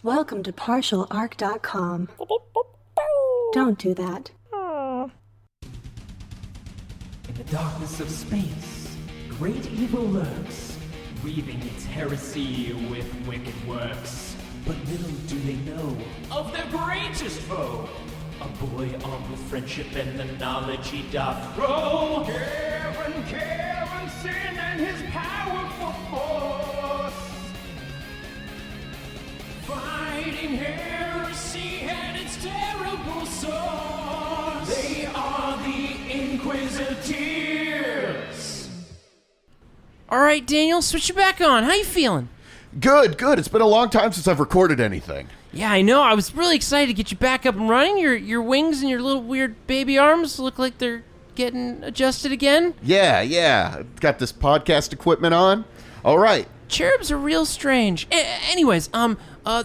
Welcome to partialarc.com. Don't do that. In the darkness of space, great evil lurks, weaving its heresy with wicked works. But little do they know of their greatest foe, a boy armed with friendship and the knowledge he doth grow. Kevin Kevinson and his powerful force, fighting heresy and its terrible source. They are the Inquisiteers. All right, Daniel, switch it back on. How you feeling? Good. It's been a long time since I've recorded anything. Yeah, I know. I was really excited to get you back up and running. Your wings and your little weird baby arms look like they're getting adjusted again. Yeah. Got this podcast equipment on. All right. Cherubs are real strange. Anyways,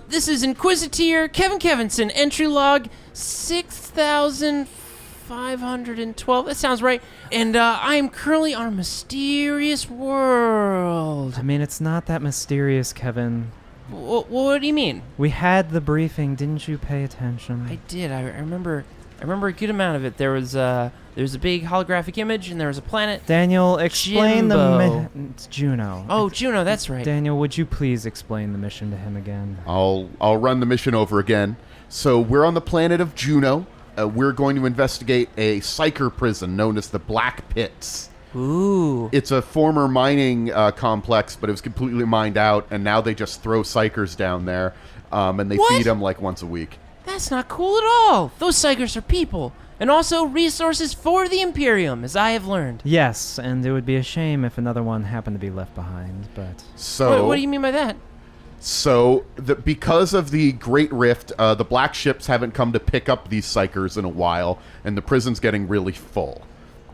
this is Inquisitor Kevin Kevinson, entry log 6,512. That sounds right. And I am currently on a mysterious world. I mean, it's not that mysterious, Kevin. What do you mean? We had the briefing. Didn't you pay attention? I did. I remember a good amount of it. There was a big holographic image, and there was a planet. Daniel, explain Jimbo. It's Juno. Oh, Juno, that's right. Daniel, would you please explain the mission to him again? I'll run the mission over again. So we're on the planet of Juno. We're going to investigate a psyker prison known as the Black Pits. Ooh. It's a former mining complex, but it was completely mined out, and now they just throw psychers down there, and they feed them like once a week. That's not cool at all. Those psychers are people, and also resources for the Imperium, as I have learned. Yes, and it would be a shame if another one happened to be left behind, but... So, What do you mean by that? So, because of the Great Rift, the black ships haven't come to pick up these psychers in a while, and the prison's getting really full.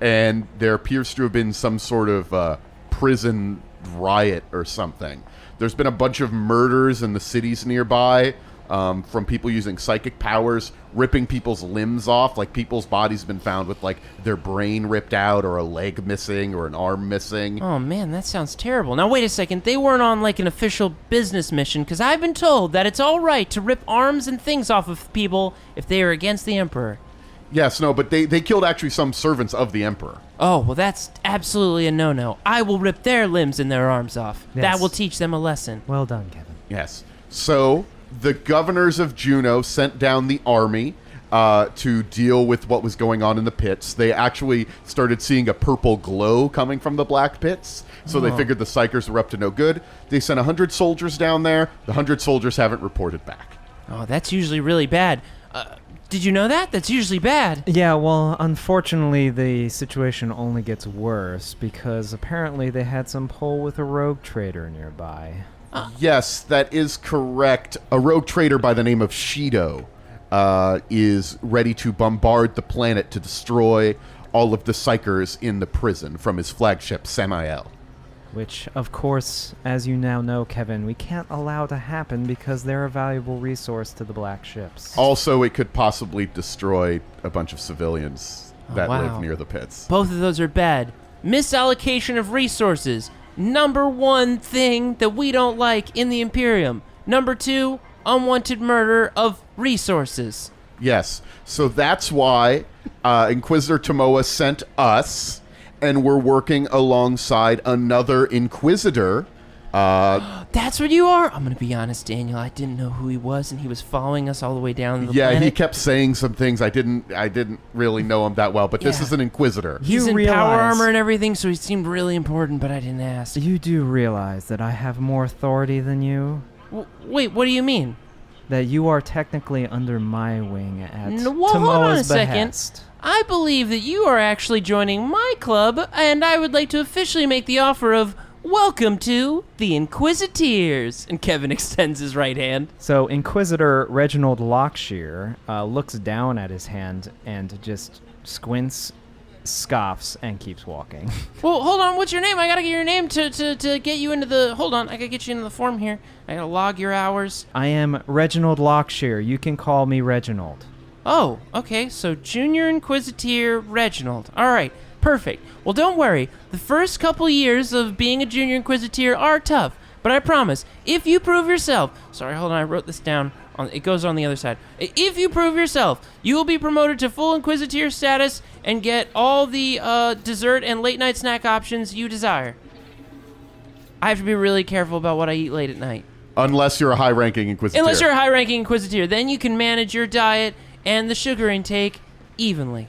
And there appears to have been some sort of prison riot or something. There's been a bunch of murders in the cities nearby from people using psychic powers, ripping people's limbs off. Like, people's bodies have been found with, like, their brain ripped out or a leg missing or an arm missing. Oh, man, that sounds terrible. Now, wait a second. They weren't on, like, an official business mission, because I've been told that it's all right to rip arms and things off of people if they are against the Emperor. Yes, no, but they killed actually some servants of the Emperor. Oh, well, that's absolutely a no-no. I will rip their limbs and their arms off. Yes. That will teach them a lesson. Well done, Kevin. Yes. So, the governors of Juno sent down the army to deal with what was going on in the pits. They actually started seeing a purple glow coming from the black pits, so they figured the psychers were up to no good. They sent 100 soldiers down there. The 100 soldiers haven't reported back. Oh, that's usually really bad. Did you know that? That's usually bad. Yeah, well, unfortunately, the situation only gets worse because apparently they had some pull with a rogue trader nearby. Yes, that is correct. A rogue trader by the name of Shido is ready to bombard the planet to destroy all of the psychers in the prison from his flagship, Samael. Which, of course, as you now know, Kevin, we can't allow to happen because they're a valuable resource to the black ships. Also, it could possibly destroy a bunch of civilians that live near the pits. Both of those are bad. Misallocation of resources. Number one thing that we don't like in the Imperium. Number two, unwanted murder of resources. Yes, so that's why Inquisitor Tomoa sent us, and we're working alongside another Inquisitor. That's what you are? I'm going to be honest, Daniel. I didn't know who he was, and he was following us all the way down the planet. Yeah, he kept saying some things. I didn't really know him that well, but this is an Inquisitor. He's in power armor and everything, so he seemed really important, but I didn't ask. You do realize that I have more authority than you? Wait, what do you mean? That you are technically under my wing at Well, hold on a Tomoa's second. behest. I believe that you are actually joining my club, and I would like to officially make the offer of welcome to the Inquisiteers. And Kevin extends his right hand. So Inquisitor Reginald Lockshear looks down at his hand and just squints, scoffs, and keeps walking. Well, hold on. What's your name? I gotta get your name to get you into the... Hold on. I gotta get you into the form here. I gotta log your hours. I am Reginald Lockshear. You can call me Reginald. Oh, okay. So Junior Inquisitor Reginald. All right. Perfect. Well, don't worry. The first couple years of being a Junior Inquisitor are tough. But I promise, if you prove yourself... Sorry, hold on, I wrote this down. It goes on the other side. If you prove yourself, you will be promoted to full Inquisitor status and get all the dessert and late-night snack options you desire. I have to be really careful about what I eat late at night. Unless you're a high-ranking Inquisitor. Unless you're a high-ranking Inquisitor. Then you can manage your diet and the sugar intake evenly.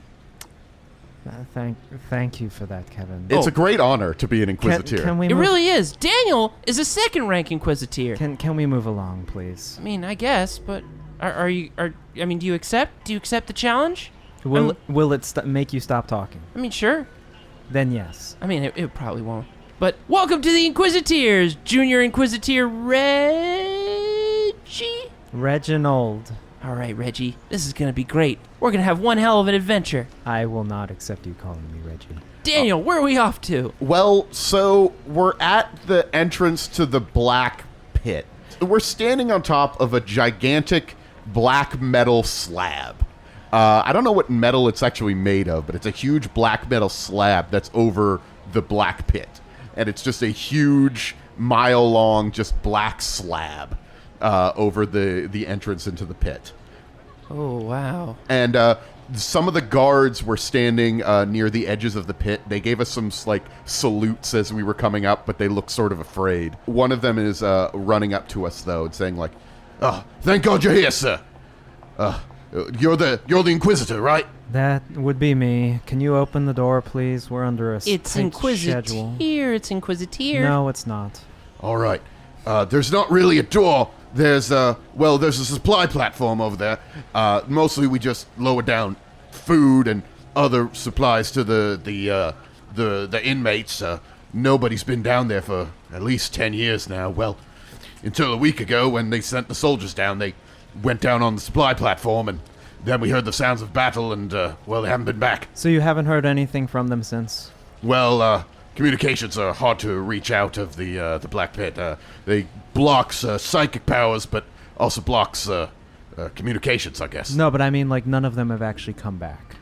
Thank you for that, Kevin. It's a great honor to be an Inquisitor. Can we It move, really is. Daniel is a second-rank Inquisitor. Can we move along, please? I mean, I guess, but do you accept? Do you accept the challenge? Will it make you stop talking? I mean, sure. Then yes. I mean, it probably won't. But welcome to the Inquisiteers, Junior Inquisitor Reggie. Reginald. All right, Reggie, this is gonna be great. We're gonna have one hell of an adventure. I will not accept you calling me Reggie. Daniel, where are we off to? Well, so we're at the entrance to the Black Pit. We're standing on top of a gigantic black metal slab. I don't know what metal it's actually made of, but it's a huge black metal slab that's over the Black Pit. And it's just a huge, mile-long, just black slab over the entrance into the pit. Oh, wow. And some of the guards were standing near the edges of the pit. They gave us some salutes as we were coming up, but they looked sort of afraid. One of them is running up to us though and saying like, "Oh, thank God you're here, sir. You're the Inquisitor, right?" That would be me. Can you open the door, please? We're under a It's tight Inquisitor. schedule. It's Inquisitor. No, it's not. All right. There's not really a door. There's a supply platform over there. Mostly we just lower down food and other supplies to the inmates. Nobody's been down there for at least 10 years now. Well, until a week ago when they sent the soldiers down, they went down on the supply platform and then we heard the sounds of battle and, they haven't been back. So you haven't heard anything from them since? Well, communications are hard to reach out of the Black Pit. They blocks psychic powers, but also blocks communications, I guess. No, but I mean, like, none of them have actually come back.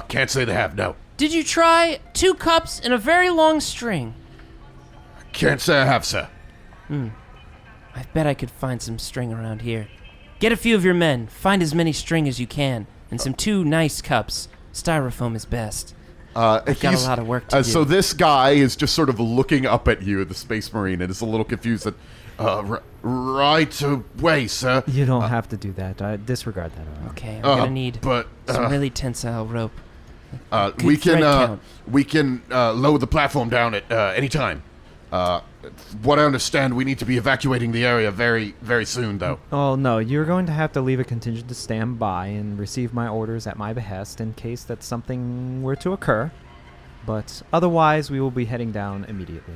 Can't say they have, no. Did you try 2 cups and a very long string? Can't say I have, sir. I bet I could find some string around here. Get a few of your men. Find as many string as you can. And some 2 nice cups. Styrofoam is best. I've got a lot of work to do. So this guy is just sort of looking up at you, the Space Marine, and is a little confused that, right away, sir. You don't have to do that. I disregard that. Okay, I'm gonna need some really tensile rope. We thread count. can lower the platform down at any time. What I understand, we need to be evacuating the area very, very soon, though. Oh, no. You're going to have to leave a contingent to stand by and receive my orders at my behest in case that something were to occur. But otherwise, we will be heading down immediately.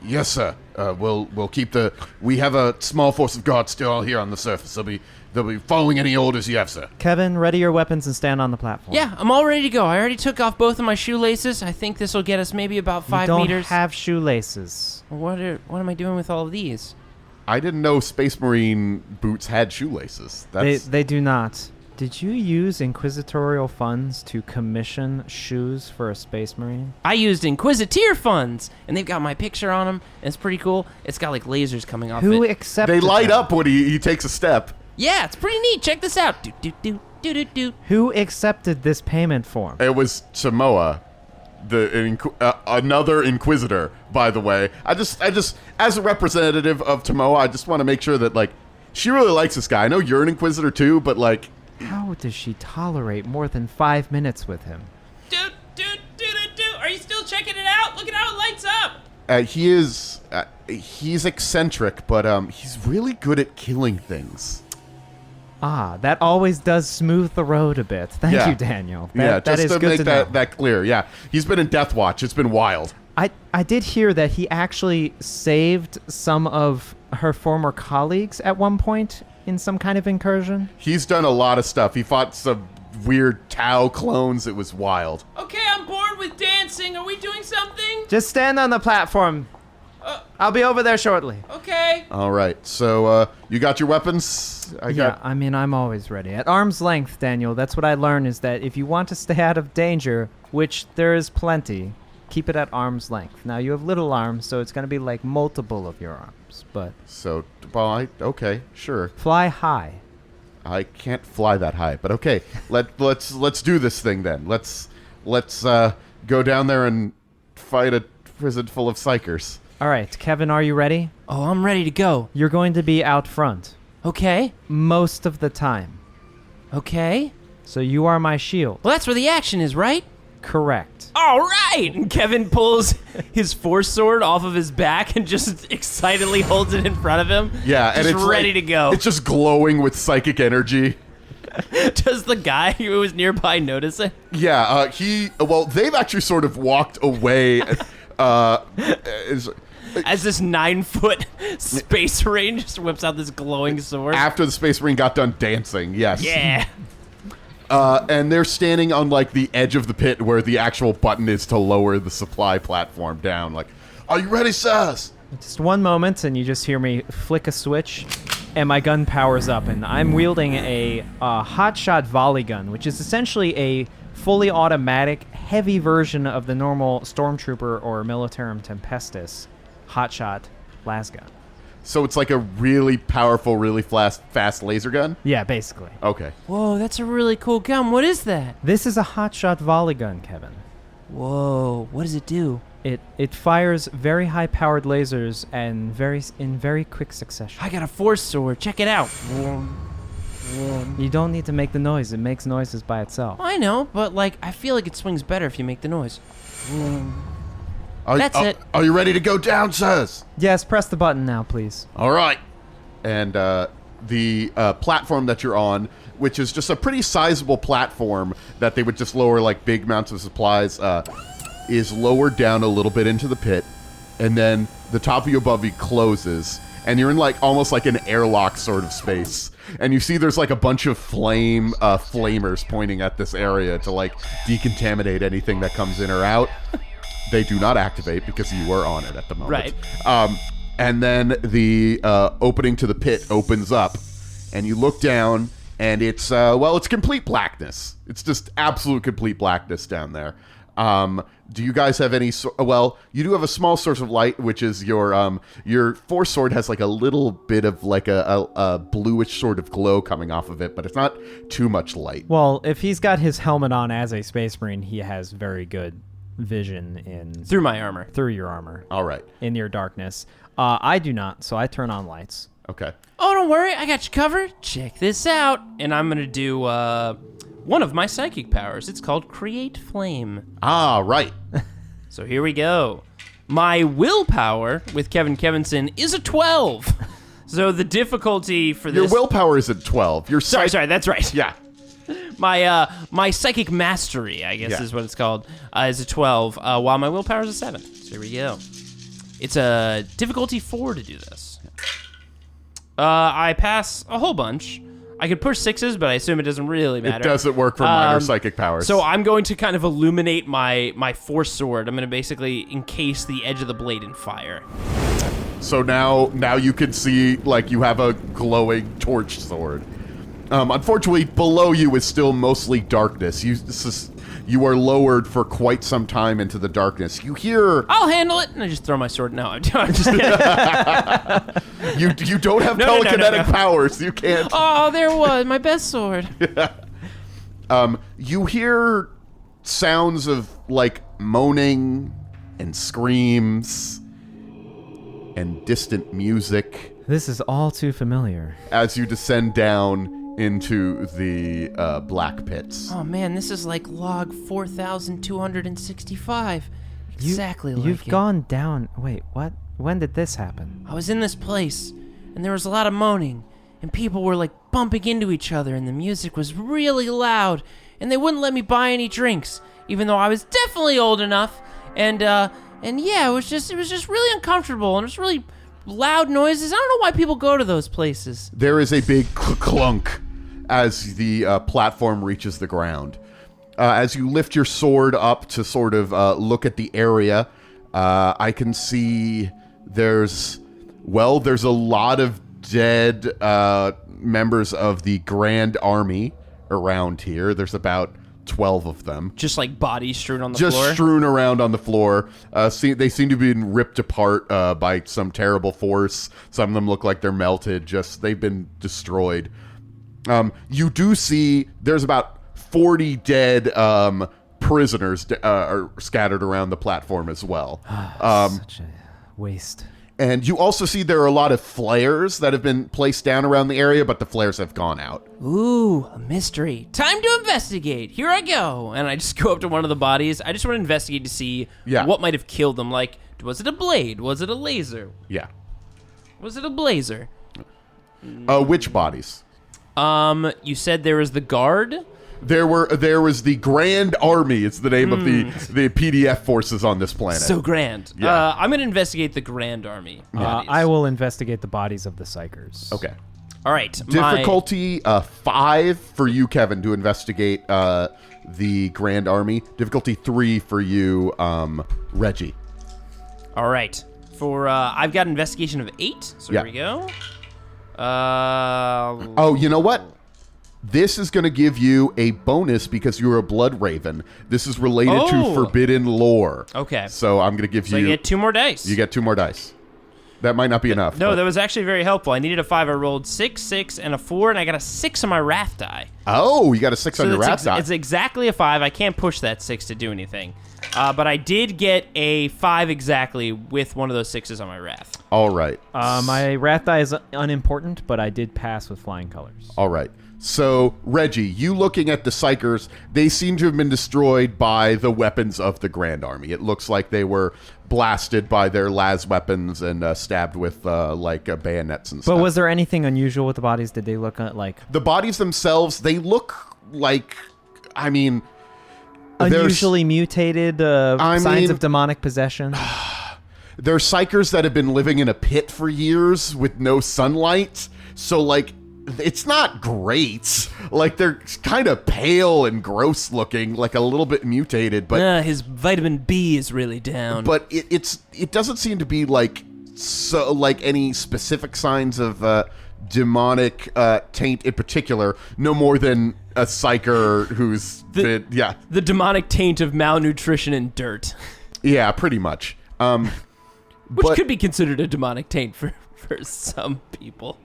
Yes, sir. We'll keep the... We have a small force of guards still here on the surface. They'll be following any orders you have, sir. Kevin, ready your weapons and stand on the platform. Yeah, I'm all ready to go. I already took off both of my shoelaces. I think this will get us maybe about 5 We meters. don't have shoelaces. What am I doing with all of these? I didn't know Space Marine boots had shoelaces. They do not. Did you use inquisitorial funds to commission shoes for a Space Marine? I used Inquisitor funds, and they've got my picture on them, and it's pretty cool. It's got like lasers coming off Who it. accepted They light them? up when he takes a step. Yeah, it's pretty neat. Check this out. Do do do do do do. Who accepted this payment form? It was Samoa, another Inquisitor, by the way. I just, as a representative of Tomoa, I just want to make sure that, like, she really likes this guy. I know you're an Inquisitor too, but, like... How does she tolerate more than 5 minutes with him? Do do do do do. Are you still checking it out? Look at how it lights up. He's eccentric, but, he's really good at killing things. Ah, that always does smooth the road a bit. Thank you, Daniel. That just is to good make to know. that clear. Yeah, he's been in Death Watch. It's been wild. I did hear that he actually saved some of her former colleagues at one point in some kind of incursion. He's done a lot of stuff. He fought some weird Tau clones. It was wild. Okay, I'm bored with dancing. Are we doing something? Just stand on the platform. I'll be over there shortly. Okay. All right. So you got your weapons? I mean, I'm always ready. At arm's length, Daniel, that's what I learned is that if you want to stay out of danger, which there is plenty, keep it at arm's length. Now, you have little arms, so it's going to be like multiple of your arms, but So, well, okay, sure. fly high. I can't fly that high, but okay. Let's do this thing then. Let's go down there and fight a prison full of psychers. All right, Kevin, are you ready? Oh, I'm ready to go. You're going to be out front Okay. most of the time. Okay. So you are my shield. Well, that's where the action is, right? Correct. All right. And Kevin pulls his force sword off of his back and just excitedly holds it in front of him. Yeah, and just it's ready like, to go. It's just glowing with psychic energy. Does the guy who was nearby notice it? Yeah, they've actually sort of walked away. As this 9-foot space marine just whips out this glowing sword. After the Space Marine got done dancing, yes. Yeah. And they're standing on, like, the edge of the pit where the actual button is to lower the supply platform down. Like, are you ready, sirs? Just one moment, and you just hear me flick a switch, and my gun powers up, and I'm wielding a hotshot volley gun, which is essentially a fully automatic, heavy version of the normal Stormtrooper or Militarum Tempestus hotshot las gun. So it's like a really powerful, really fast laser gun? Yeah, basically. Okay. Whoa, that's a really cool gun. What is that? This is a hotshot volley gun, Kevin. Whoa, what does it do? It fires very high-powered lasers and in very quick succession. I got a force sword. Check it out. You don't need to make the noise. It makes noises by itself. I know, but like I feel like it swings better if you make the noise. That's it. Are you ready to go down, sirs? Yes, press the button now, please. All right. And the platform that you're on, which is just a pretty sizable platform that they would just lower like big amounts of supplies, is lowered down a little bit into the pit, and then the top of you above you closes, and you're in like almost like an airlock sort of space. And you see there's like a bunch of flamers pointing at this area to like decontaminate anything that comes in or out. They do not activate because you are on it at the moment. Right. And then the opening to the pit opens up, and you look down, and it's it's complete blackness. It's just absolute complete blackness down there. Do you guys have any? You do have a small source of light, which is your force sword has like a little bit of like a bluish sort of glow coming off of it, but it's not too much light. Well, if he's got his helmet on as a Space Marine, he has very good vision Through my armor. through your armor, All right. in your darkness. I do not, so I turn on lights. Okay. Oh, don't worry. I got you covered. Check this out. And I'm going to do one of my psychic powers. It's called Create Flame. Ah, right. So here we go. My willpower with Kevin Kevinson is a 12. So the difficulty for Your this... willpower is at 12. Your Sorry, that's right. Yeah. My psychic mastery, I guess is what it's called, is a 12, while my willpower is a 7. So here we go. It's a difficulty 4 to do this. I pass a whole bunch. I could push 6s, but I assume it doesn't really matter. It doesn't work for minor psychic powers. So I'm going to kind of illuminate my force sword. I'm going to basically encase the edge of the blade in fire. So now you can see like you have a glowing torch sword. Unfortunately, below you is still mostly darkness. You are lowered for quite some time into the darkness. You hear... I'll handle it, and I just throw my sword. No, I'm just kidding. You don't have telekinetic powers. You can't... Oh, there was my best sword. You hear sounds of like moaning and screams and distant music This is all too familiar. as you descend down into the black pits. Oh man, this is like log 4,265. Exactly like You've it. gone down. Wait, what? When did this happen? I was in this place, and there was a lot of moaning, and people were like bumping into each other, and the music was really loud, and they wouldn't let me buy any drinks, even though I was definitely old enough. And yeah, it was just really uncomfortable, and it was really loud noises. I don't know why people go to those places. There is a big clunk as the platform reaches the ground. As you lift your sword up to sort of look at the area, I can see there's a lot of dead members of the Grand Army around here. There's about 12 of them. Just like bodies strewn on the Just floor? strewn around on the floor. They seem to be ripped apart by some terrible force. Some of them look like they're melted. They've been destroyed. You do see there's about 40 dead prisoners are scattered around the platform as well. Such a waste. And you also see there are a lot of flares that have been placed down around the area, but the flares have gone out. Ooh, a mystery. Time to investigate. Here I go. And I just go up to one of the bodies. I just want to investigate to see what might have killed them. Like, was it a blade? Was it a laser? Yeah. Was it a blazer? Which bodies? You said there was the guard? There was the Grand Army. It's the name of the PDF forces on this planet. So grand. Yeah. I'm going to investigate the Grand Army. bodies. I will investigate the bodies of the psychers. Okay. All right. Difficulty 5 for you, Kevin, to investigate the Grand Army. Difficulty 3 for you, Reggie. All right. For I've got investigation of 8. So Yeah. here we go. Oh, you know what? This is going to give you a bonus because you're a Blood Raven. This is related to forbidden lore. Okay. So I'm going to give So you... you get 2 more dice. You get 2 more dice. That might not be enough. No, but- that was actually very helpful. I needed a 5. I rolled 6, 6, and a 4, and I got a 6 on my wrath die. Oh, you got a 6 on your wrath die. It's exactly a 5. I can't push that 6 to do anything. But I did get a 5 exactly with one of those 6s on my wrath. All right. My wrath die is unimportant, but I did pass with flying colors. All right. So, Reggie, you looking at the Psychers, they seem to have been destroyed by the weapons of the Grand Army. It looks like they were blasted by their las weapons and stabbed with bayonets and stuff. But was there anything unusual with the bodies? Did they look like The bodies themselves, they look like, I mean... unusually mutated signs of demonic possession? They're Psychers that have been living in a pit for years with no sunlight. So, like, it's not great. Like, they're kind of pale and gross looking, like a little bit mutated. But His vitamin B is really down. But it doesn't seem to be like any specific signs of demonic taint in particular. No more than a Psyker who's the demonic taint of malnutrition and dirt, yeah, pretty much. which could be considered a demonic taint for some people.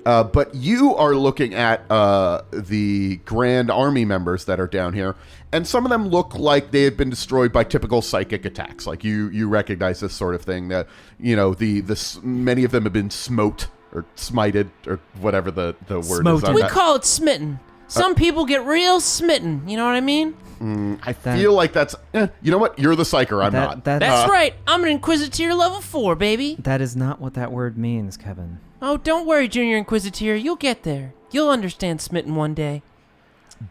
But you are looking at the Grand Army members that are down here, and some of them look like they have been destroyed by typical psychic attacks. Like you recognize this sort of thing. That many of them have been smote or smited or whatever the word is. On We that. call it smitten. Some people get real smitten. You know what I mean? I feel like that's. You know what? You're the psyker. I'm not. That's right. I'm an Inquisitor level 4, baby. That is not what that word means, Kevin. Oh, don't worry, Junior Inquisitor. You'll get there. You'll understand smitten one day.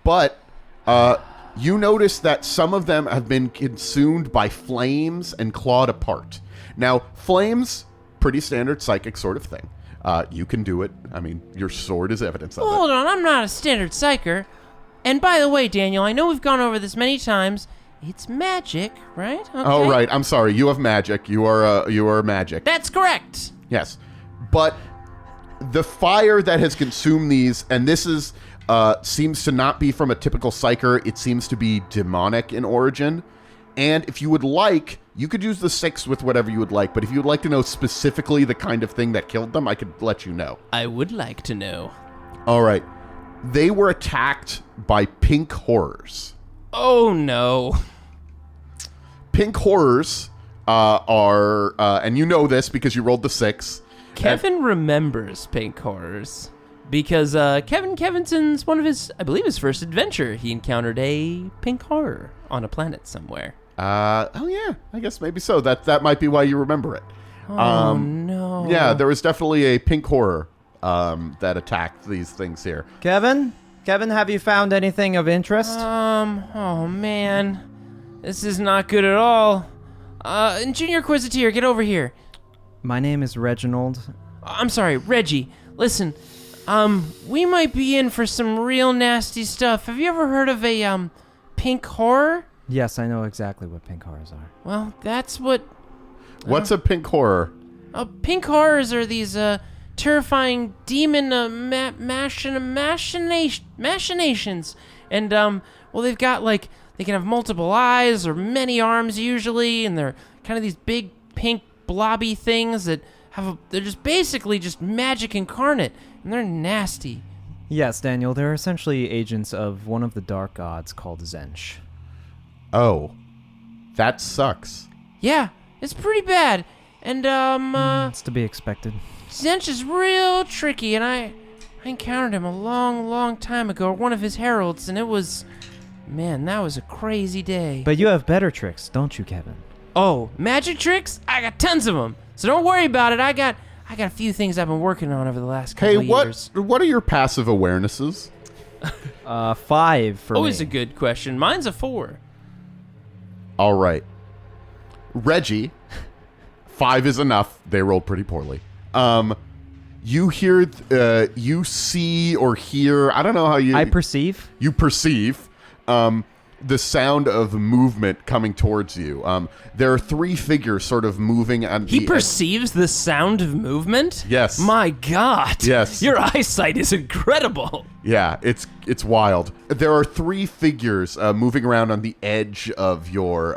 But you notice that some of them have been consumed by flames and clawed apart. Now, flames, pretty standard psychic sort of thing. You can do it. I mean, your sword is evidence of it. Hold on, I'm not a standard psyker. And by the way, Daniel, I know we've gone over this many times. It's magic, right? Okay. Oh, right. I'm sorry. You have magic. You are magic. That's correct. Yes. But the fire that has consumed these, and this is seems to not be from a typical psyker. It seems to be demonic in origin. And if you would like, you could use the 6 with whatever you would like. But if you would like to know specifically the kind of thing that killed them, I could let you know. I would like to know. All right. They were attacked by pink horrors. Oh, no. Pink horrors are, and you know this because you rolled the 6. Kevin remembers pink horrors because Kevin Kevinson's one of his, I believe, his first adventure. He encountered a pink horror on a planet somewhere. Oh yeah, I guess maybe so. That might be why you remember it. Oh no. Yeah, there was definitely a pink horror that attacked these things here. Kevin, have you found anything of interest? Oh man, this is not good at all. Junior Inquisitor, get over here. My name is Reginald. I'm sorry, Reggie. Listen, we might be in for some real nasty stuff. Have you ever heard of a pink horror? Yes, I know exactly what pink horrors are. Well, that's what. What's a pink horror? Pink horrors are these terrifying demon machinations, and Well, they've got like they can have multiple eyes or many arms usually, and they're kind of these big pink blobby things that they're just basically just magic incarnate, and they're nasty. Yes, Daniel, they're essentially agents of one of the dark gods called Zench. Oh, that sucks. Yeah, it's pretty bad. And It's to be expected. Zench is real tricky, and I encountered him a long time ago, one of his heralds, and it was, man, that was a crazy day. But you have better tricks, don't you, Kevin? Oh, magic tricks? I got tons of them. So don't worry about it. I got a few things I've been working on over the last couple of years. What are your passive awarenesses? 5 for me. Always a good question. Mine's a 4. All right. Reggie, 5 is enough. They rolled pretty poorly. You hear, you see or hear, I don't know how you... I perceive. You perceive the sound of movement coming towards you. There are 3 figures sort of moving. He perceives the sound of movement? Yes. My God. Yes. Your eyesight is incredible. Yeah, it's wild. There are 3 figures moving around on the edge of your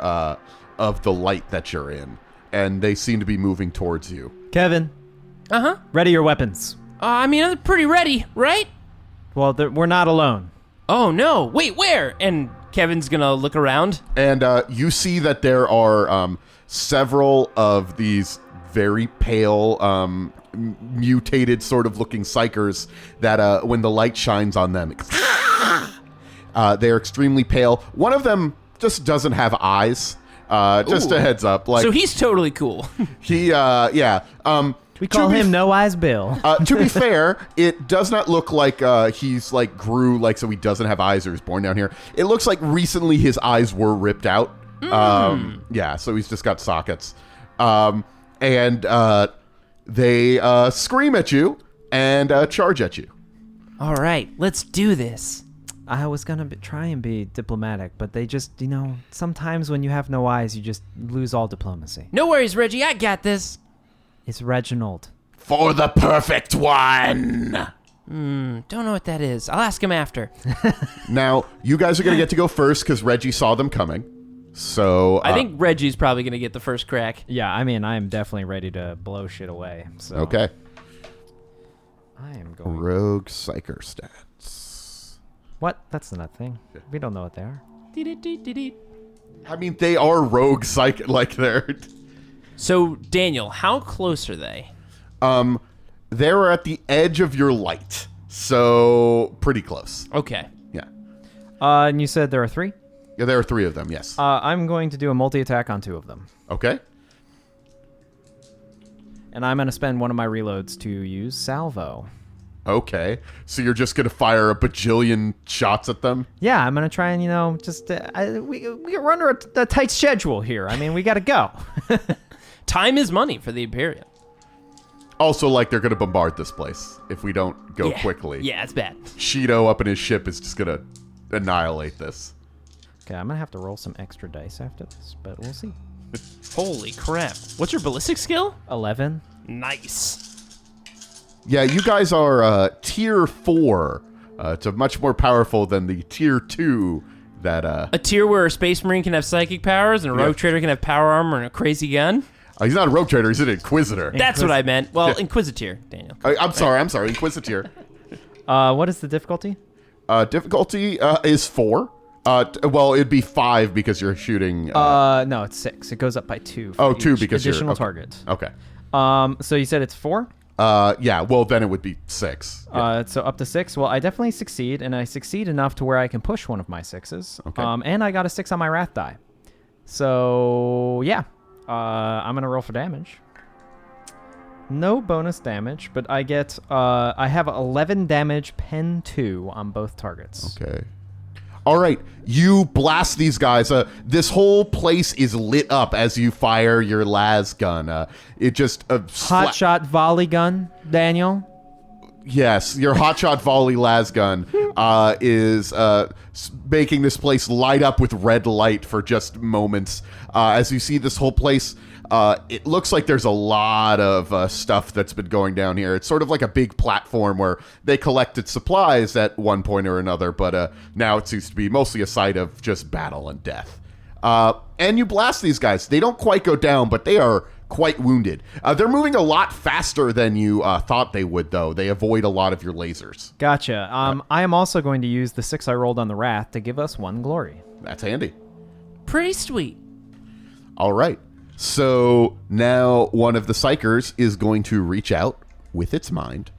of the light that you're in, and they seem to be moving towards you. Kevin. Uh-huh. Ready your weapons. I mean, I'm pretty ready, right? Well, we're not alone. Oh, no. Wait, where? And Kevin's gonna look around. And you see that there are several of these very pale, mutated sort of looking psychers that when the light shines on them, they're extremely pale. One of them just doesn't have eyes. Just a heads up. Like, So he's totally cool. yeah. We call him No Eyes Bill. To be fair, it does not look like he's like grew like so he doesn't have eyes or is born down here. It looks like recently his eyes were ripped out. Yeah, so he's just got sockets. And they scream at you and charge at you. All right, let's do this. I was going to try and be diplomatic, but they just, sometimes when you have no eyes, you just lose all diplomacy. No worries, Reggie. I got this. It's Reginald. For the perfect one! Don't know what that is. I'll ask him after. Now, you guys are going to get to go first because Reggie saw them coming. So I think Reggie's probably going to get the first crack. Yeah, I mean, I'm definitely ready to blow shit away. So okay. I am going... Rogue Psyker stats. What? That's not a thing. We don't know what they are. I mean, they are rogue psych, like they're... So, Daniel, how close are they? They're at the edge of your light, so pretty close. Okay. Yeah. And you said there are 3? Yeah, there are 3 of them, yes. I'm going to do a multi-attack on 2 of them. Okay. And I'm going to spend one of my reloads to use Salvo. Okay. So you're just going to fire a bajillion shots at them? Yeah, I'm going to try and, just... we're under a tight schedule here. I mean, we got to go. Time is money for the Imperium. Also, like, they're going to bombard this place if we don't go quickly. Yeah, it's bad. Shido up in his ship is just going to annihilate this. Okay, I'm going to have to roll some extra dice after this, but we'll see. Holy crap. What's your ballistic skill? 11. Nice. Yeah, you guys are tier 4. It's much more powerful than the tier 2 that... A tier where a space marine can have psychic powers and a rogue trader can have power armor and a crazy gun? He's not a rogue trader, he's an Inquisitor. That's what I meant. Well, Inquisitor, Daniel. I'm sorry, Inquisitor. What is the difficulty? Difficulty is 4. Well, it'd be 5 because you're shooting... No, it's 6. It goes up by 2. Oh, 2 because you're... additional target. Okay. So you said it's 4? Yeah, well, then it would be 6. Yeah. So up to 6. Well, I definitely succeed, and I succeed enough to where I can push one of my 6s. Okay. And I got a 6 on my Wrath die. So, yeah. I'm going to roll for damage. No bonus damage, but I get... I have 11 damage, pen 2 on both targets. Okay. All right, you blast these guys. This whole place is lit up as you fire your las gun. It just... Hot shot volley gun, Daniel. Yes, your hotshot volley las gun is making this place light up with red light for just moments. As you see this whole place, it looks like there's a lot of stuff that's been going down here. It's sort of like a big platform where they collected supplies at one point or another, but now it seems to be mostly a site of just battle and death. And you blast these guys. They don't quite go down, but they are quite wounded. They're moving a lot faster than you thought they would, though. They avoid a lot of your lasers. Gotcha. I am also going to use the 6 I rolled on the Wrath to give us 1 glory. That's handy. Pretty sweet. All right. So now one of the Psychers is going to reach out with its mind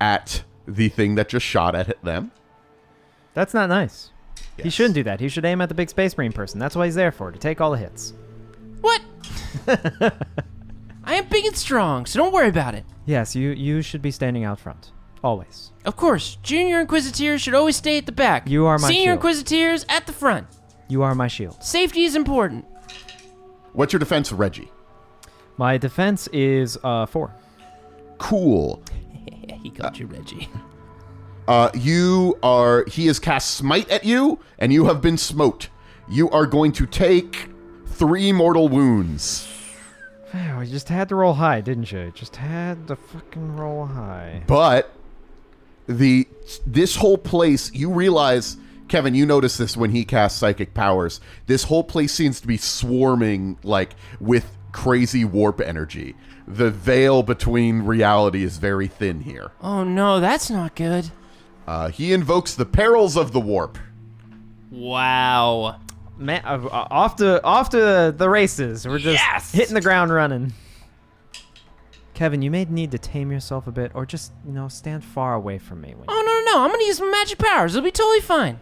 at the thing that just shot at them. That's not nice. Yes. He shouldn't do that. He should aim at the big Space Marine person. That's what he's there for, to take all the hits. What? I am big and strong, so don't worry about it. Yes, you should be standing out front. Always. Of course, Junior Inquisiteers should always stay at the back. You are my Senior shield. Inquisiteers at the front. You are my shield. Safety is important. What's your defense, Reggie? My defense is 4. Cool. He called you Reggie. He has cast Smite at you, and you have been smote. You are going to take 3 mortal wounds. You just had to roll high, didn't you? Just had to fucking roll high. But this whole place, you realize, Kevin, you notice this when he casts psychic powers. This whole place seems to be swarming like with crazy warp energy. The veil between reality is very thin here. Oh no, that's not good. He invokes the perils of the warp. Wow. Man, off to the races. We're just hitting the ground running. Kevin, you may need to tame yourself a bit, or just stand far away from me. Oh no, I'm gonna use my magic powers. It'll be totally fine.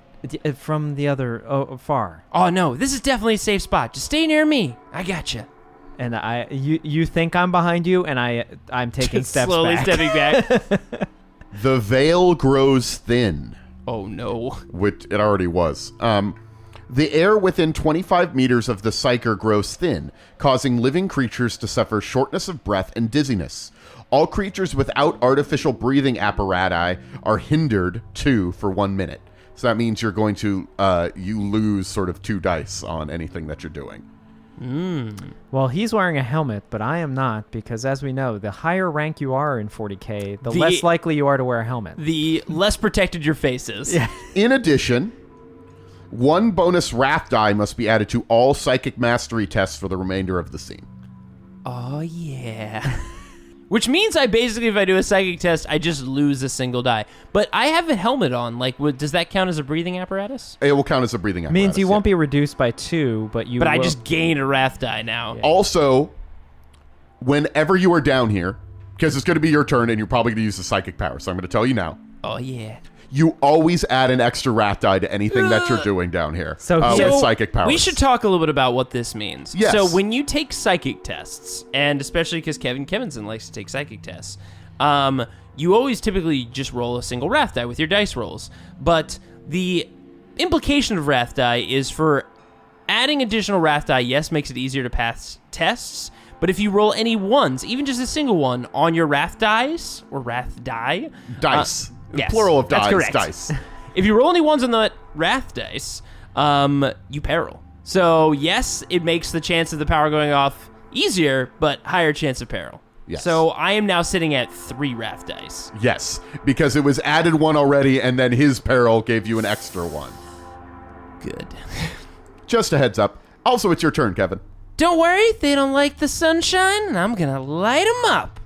From the other far. Oh no, this is definitely a safe spot. Just stay near me. I gotcha. And you think I'm behind you, and I'm taking steps slowly back. stepping back. The veil grows thin. Oh no. Which it already was. The air within 25 meters of the Psyker grows thin, causing living creatures to suffer shortness of breath and dizziness. All creatures without artificial breathing apparatus are hindered too for 1 minute. So that means you're going to you lose sort of 2 dice on anything that you're doing. Well, he's wearing a helmet, but I am not, because as we know, the higher rank you are in 40k, the less likely you are to wear a helmet. The less protected your face is. Yeah. In addition, 1 bonus wrath die must be added to all psychic mastery tests for the remainder of the scene. Oh yeah. Which means I basically, if I do a psychic test, I just lose a single die. But I have a helmet on. Like, does that count as a breathing apparatus? It will count as a breathing apparatus. Means you won't be reduced by 2, but you. But will. I just gain a wrath die now. Yeah. Also, whenever you are down here, because it's going to be your turn and you're probably going to use the psychic power, so I'm going to tell you now. Oh yeah. You always add an extra wrath die to anything that you're doing down here. So with psychic powers. We should talk a little bit about what this means. Yes. So when you take psychic tests, and especially because Kevin Kevinson likes to take psychic tests, you always typically just roll a single wrath die with your dice rolls. But the implication of wrath die is for adding additional wrath die, yes, makes it easier to pass tests. But if you roll any ones, even just a single one, on your wrath dice, or wrath die... Dice. Yes, Plural of that's dice. correct. Dice. If you roll any ones on the wrath dice, you peril. So yes, it makes the chance of the power going off easier, but higher chance of peril. Yes. So I am now sitting at 3 wrath dice. Yes, because it was added 1 already, and then his peril gave you an extra 1. Good. Just a heads up. Also, it's your turn, Kevin. Don't worry, they don't like the sunshine, and I'm gonna light them up.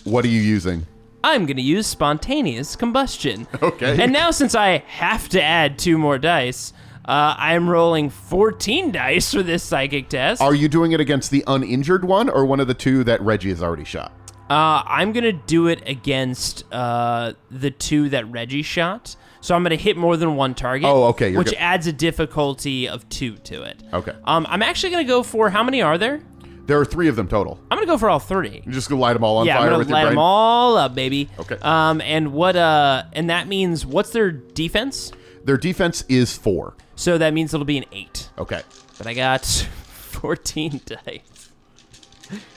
What are you using? I'm gonna use spontaneous combustion. Okay. And now since I have to add 2 more dice, I'm rolling 14 dice for this psychic test. Are you doing it against the uninjured one or one of the 2 that Reggie has already shot? I'm gonna do it against the 2 that Reggie shot. So I'm gonna hit more than 1 target. Oh, okay. Which adds a difficulty of 2 to it. Okay. I'm actually gonna go for, how many are there? There are 3 of them total. I'm gonna go for all 3. You're just gonna light them all on Yeah, fire I'm gonna with your light brain? them all up, baby. Okay. And what? And that means, what's their defense? Their defense is 4. So that means it'll be an 8. Okay. But I got 14 dice.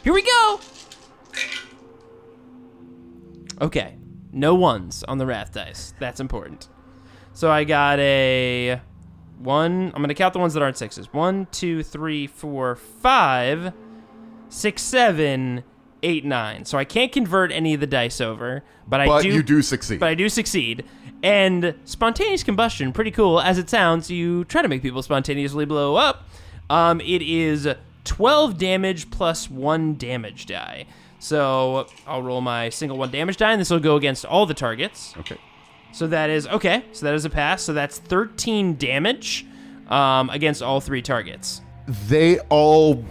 Here we go. Okay. No ones on the wrath dice. That's important. So I got a 1. I'm going to count the ones that aren't 6s. 1, 2, 3, 4, 5, 6, 7, 8, 9. So I can't convert any of the dice over, but you do succeed. But I do succeed. And spontaneous combustion, pretty cool. As it sounds, you try to make people spontaneously blow up. It is 12 damage plus 1 damage die. So I'll roll my single 1 damage die, and this will go against all the targets. Okay. So that is a pass. So that's 13 damage against all 3 targets. They all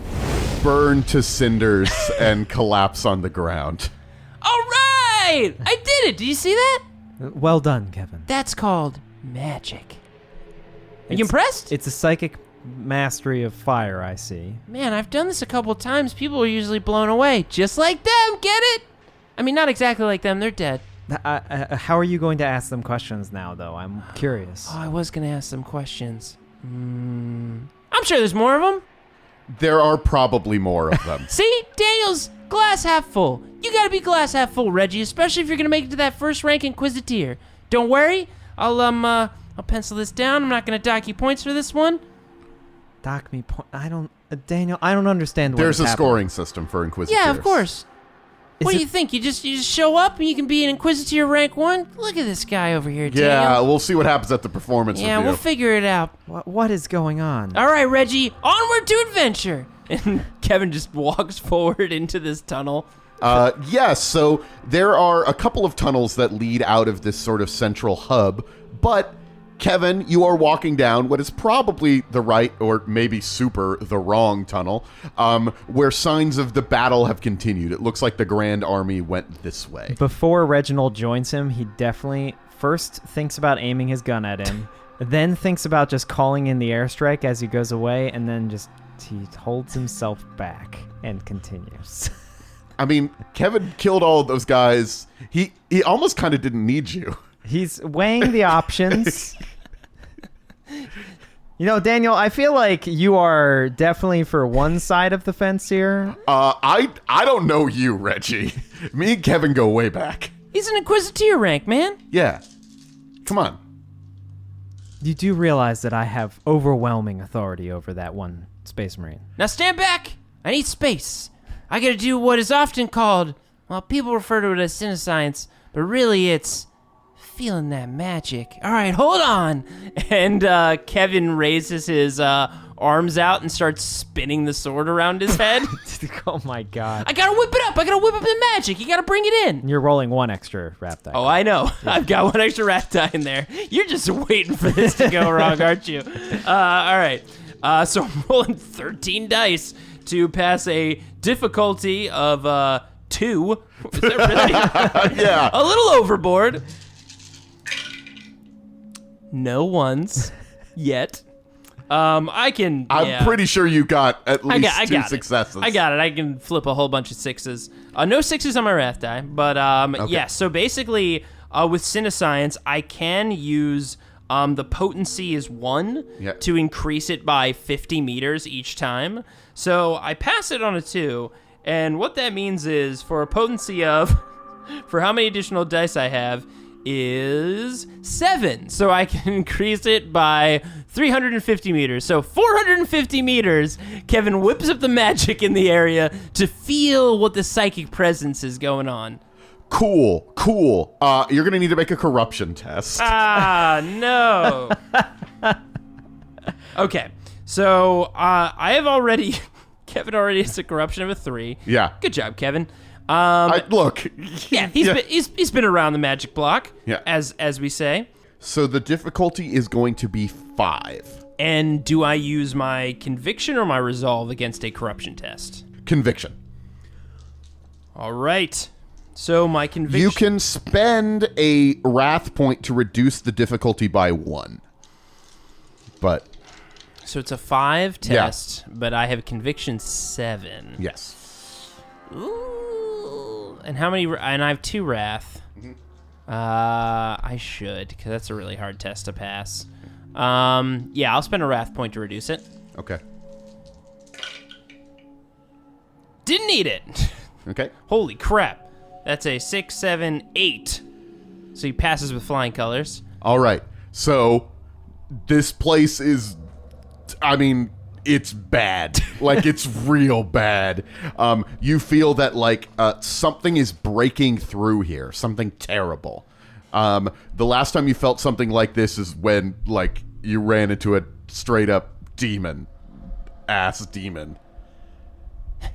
burn to cinders and collapse on the ground. All right! I did it! Did you see that? Well done, Kevin. That's called magic. Are you impressed? It's a psychic mastery of fire, I see. Man, I've done this a couple times. People are usually blown away. Just like them, get it? I mean, not exactly like them. They're dead. How are you going to ask them questions now, though? I'm curious. Oh, I was going to ask them questions. I'm sure there's more of them. There are probably more of them. See? Daniel's glass half full. You gotta be glass half full, Reggie, especially if you're gonna make it to that first rank Inquisitor. Don't worry. I'll pencil this down. I'm not gonna dock you points for this one. Dock me point. Daniel, I don't understand what There's a happening. scoring system for Inquisitors. Yeah, of course. Is What do it- you think? You just show up and you can be an Inquisitor rank 1? Look at this guy over here, Daniel. Yeah, we'll see what happens at the performance Yeah, review. we'll figure it out. What is going on? All right, Reggie, onward to adventure. And Kevin just walks forward into this tunnel. Yes, so there are a couple of tunnels that lead out of this sort of central hub, but Kevin, you are walking down what is probably the right, or maybe the wrong tunnel, where signs of the battle have continued. It looks like the Grand Army went this way. Before Reginald joins him, he definitely first thinks about aiming his gun at him, then thinks about just calling in the airstrike as he goes away, and then he holds himself back and continues. I mean, Kevin killed all of those guys. He almost kind of didn't need you. He's weighing the options. You know, Daniel, I feel like you are definitely for one side of the fence here. I don't know you, Reggie. Me and Kevin go way back. He's an Inquisitor rank, man. Yeah. Come on. You do realize that I have overwhelming authority over that one Space Marine. Now stand back. I need space. I gotta do what is often called, well, people refer to it as cinescience, but really it's feeling that magic. All right, hold on. And Kevin raises his arms out and starts spinning the sword around his head. Oh my god. I gotta whip it up. I gotta whip up the magic. You gotta bring it in. You're rolling one extra rap die. Oh, I know. I've got one extra rat die in there. You're just waiting for this to go wrong, aren't you? All right. So I'm rolling 13 dice to pass a difficulty of 2. Is that really? Yeah. A little overboard. No ones yet. I can. I'm pretty sure you got at least I two got successes. I got it. I can flip a whole bunch of 6s. No 6s on my wrath die, but Okay. yeah. So basically, with Cinescience, I can use the potency is 1 Yeah. to increase it by 50 meters each time. So I pass it on a 2, and what that means is for a potency of, for how many additional dice I have, is 7. So I can increase it by 350 meters. So 450 meters, Kevin whips up the magic in the area to feel what the psychic presence is going on. Cool. You're going to need to make a corruption test. Ah, no. Okay, so I have already... Kevin already has a corruption of a 3. Yeah. Good job, Kevin. Look. Yeah, he's been around the magic block, Yeah. as we say. So the difficulty is going to be 5. And do I use my conviction or my resolve against a corruption test? Conviction. All right. So my conviction... You can spend a wrath point to reduce the difficulty by 1. But So it's a 5 test, but I have conviction 7. yes. Ooh. And how many... And I have 2 wrath. I should, because that's a really hard test to pass. Yeah, I'll spend a wrath point to reduce it. Okay. Didn't need it. Okay. Holy crap. That's a 6, 7, 8. So he passes with flying colors. All right. So this place is, I mean, it's bad. Like, it's real bad. You feel that, like, something is breaking through here. Something terrible. The last time you felt something like this is when, like, you ran into a straight-up demon. Ass demon.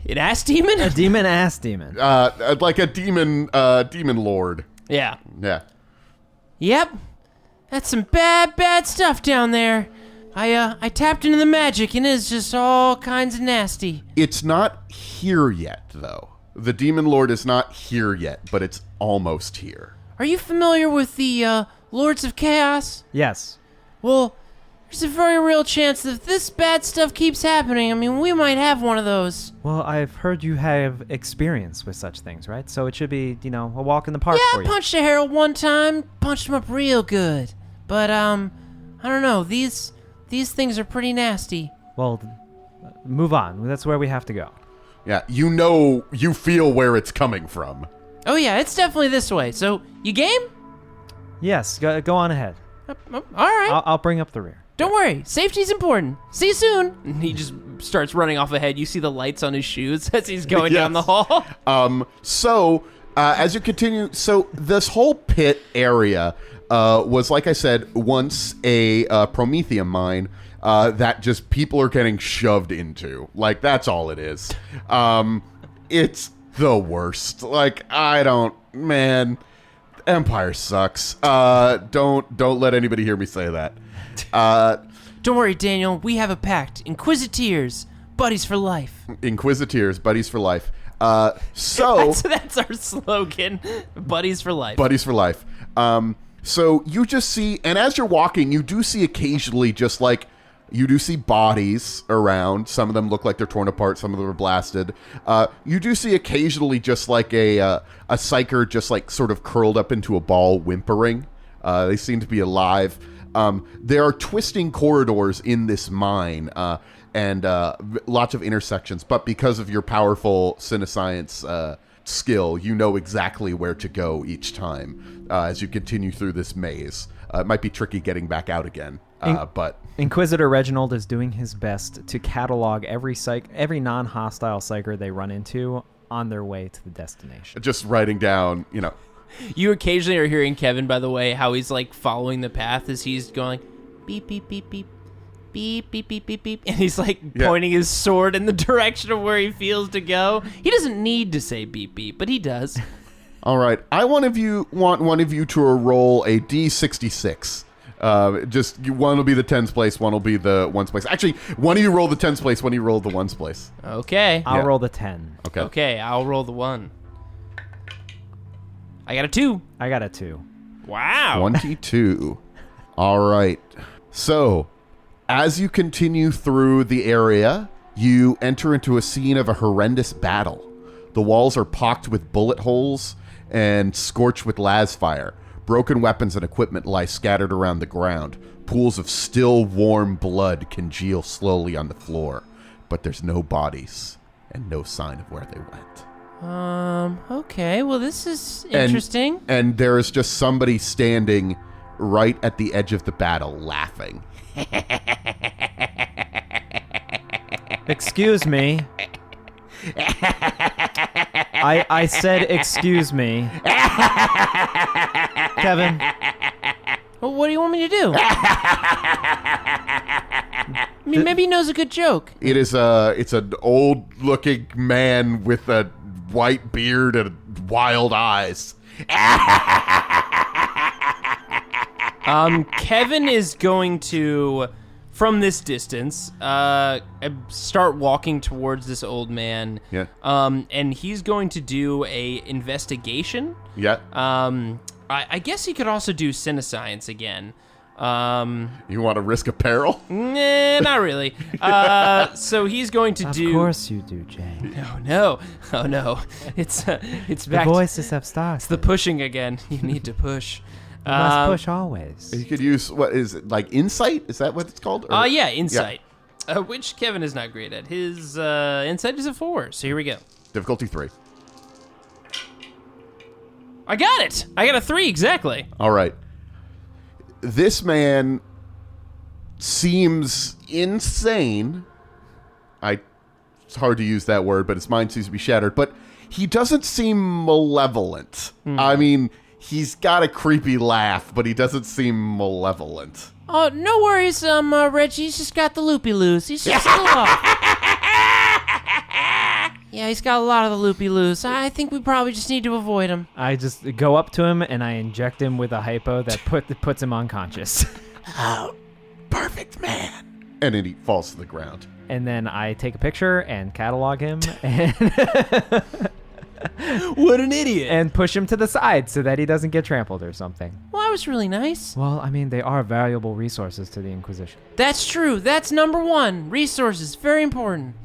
An ass demon? A demon ass demon. Like a demon lord. Yeah. Yeah. Yep. That's some bad stuff down there. I tapped into the magic and it's just all kinds of nasty. It's not here yet, though. The demon lord is not here yet, but it's almost here. Are you familiar with the Lords of Chaos? Yes. Well, there's a very real chance that if this bad stuff keeps happening, I mean, we might have one of those. Well, I've heard you have experience with such things, right? So it should be, a walk in the park Yeah, for I you. punched a herald one time, punched him up real good. But, I don't know, these things are pretty nasty. Well, move on. That's where we have to go. Yeah, you feel where it's coming from. Oh yeah, it's definitely this way. So, you game? Yes, go on ahead. All right. I'll bring up the rear. Don't worry, safety's important. See you soon. And he just starts running off ahead. You see the lights on his shoes as he's going down the hall. As you continue, this whole pit area was, like I said, once a Prometheum mine that just people are getting shoved into. Like, that's all it is. It's the worst. Like, Empire sucks. Don't let anybody hear me say that. Don't worry, Daniel. We have a pact. Inquisiteers, buddies for life. Inquisiteers, buddies for life. That's our slogan. Buddies for life. Buddies for life. So you just see, and as you're walking, you do see occasionally just like, you do see bodies around. Some of them look like they're torn apart. Some of them are blasted. You do see occasionally just like a psyker just like sort of curled up into a ball whimpering. They seem to be alive. There are twisting corridors in this mine and lots of intersections. But because of your powerful cinescience skill, you know exactly where to go each time as you continue through this maze. It might be tricky getting back out again, but... Inquisitor Reginald is doing his best to catalog every non-hostile psyker they run into on their way to the destination. Just writing down, You occasionally are hearing Kevin, by the way, how he's like following the path as he's going beep, beep, beep, beep, beep, beep, beep, beep, beep. And he's like pointing his sword in the direction of where he feels to go. He doesn't need to say beep, beep, but he does. All right. I want one of you to roll a D66. Just one will be the tens place, one will be the ones place. Actually, one of you roll the tens place, one of you roll the ones place. Okay. I'll roll the 10. Okay, I'll roll the 1. I got a 2. I got a 2. Wow. 22. All right. So, as you continue through the area, you enter into a scene of a horrendous battle. The walls are pocked with bullet holes and scorched with las fire. Broken weapons and equipment lie scattered around the ground. Pools of still warm blood congeal slowly on the floor. But there's no bodies and no sign of where they went. Okay, well this is interesting. And there is just somebody standing right at the edge of the battle laughing. Excuse me. I said excuse me. Kevin. Well, what do you want me to do? I mean, maybe he knows a good joke. It's an old-looking man with a white beard and wild eyes. Kevin is going to, from this distance, start walking towards this old man. Yeah. And he's going to do a investigation. Yeah. I guess he could also do cinescience again. You want to risk a peril? Nah, not really. So he's going to do. Of course you do, Jay. No. Oh no. It's back. The voices have started. It's the pushing again. You need to push. You must push always. You could use, what is it, like insight? Is that what it's called? Yeah, insight. Yeah. Which Kevin is not great at. His insight is a 4. So here we go. Difficulty 3. I got it. I got a 3 exactly. All right. This man seems insane. It's hard to use that word, but his mind seems to be shattered. But he doesn't seem malevolent. I mean, he's got a creepy laugh, but he doesn't seem malevolent. Oh, no worries, Reggie. He's just got the loopy-loos. He's just a little off. Yeah, he's got a lot of the loopy-loos. I think we probably just need to avoid him. I just go up to him and I inject him with a hypo that puts him unconscious. Oh, perfect man. And then he falls to the ground. And then I take a picture and catalog him and What an idiot. and push him to the side so that he doesn't get trampled or something. Well, that was really nice. Well, I mean, they are valuable resources to the Inquisition. That's true. That's number 1. Resources, very important.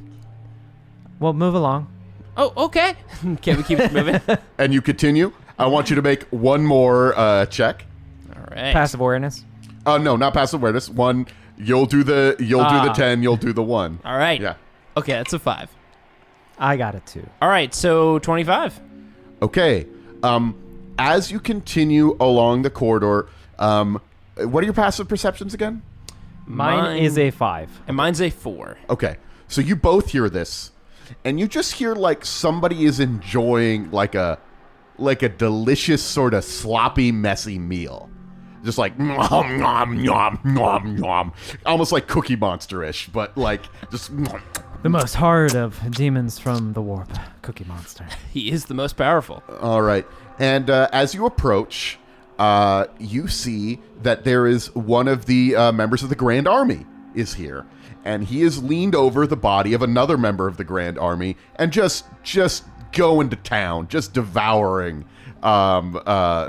Well, move along. Oh, okay. Kevin keeps moving. And you continue. I want you to make one more check. All right. Passive awareness. No, not passive awareness. One. You'll do the 10. You'll do the 1. All right. Yeah. Okay, that's a 5. I got it too. All right, so 25. Okay. As you continue along the corridor, what are your passive perceptions again? Mine is a 5. And mine's a 4. Okay. So you both hear this, and you just hear like somebody is enjoying like a delicious sort of sloppy, messy meal. Just like nom nom nom nom nom, almost like Cookie Monster-ish, but like just. The most horrid of demons from the warp, Cookie Monster. He is the most powerful. All right, and as you approach, you see that there is one of the members of the Grand Army is here, and he is leaned over the body of another member of the Grand Army and just going to town, just devouring.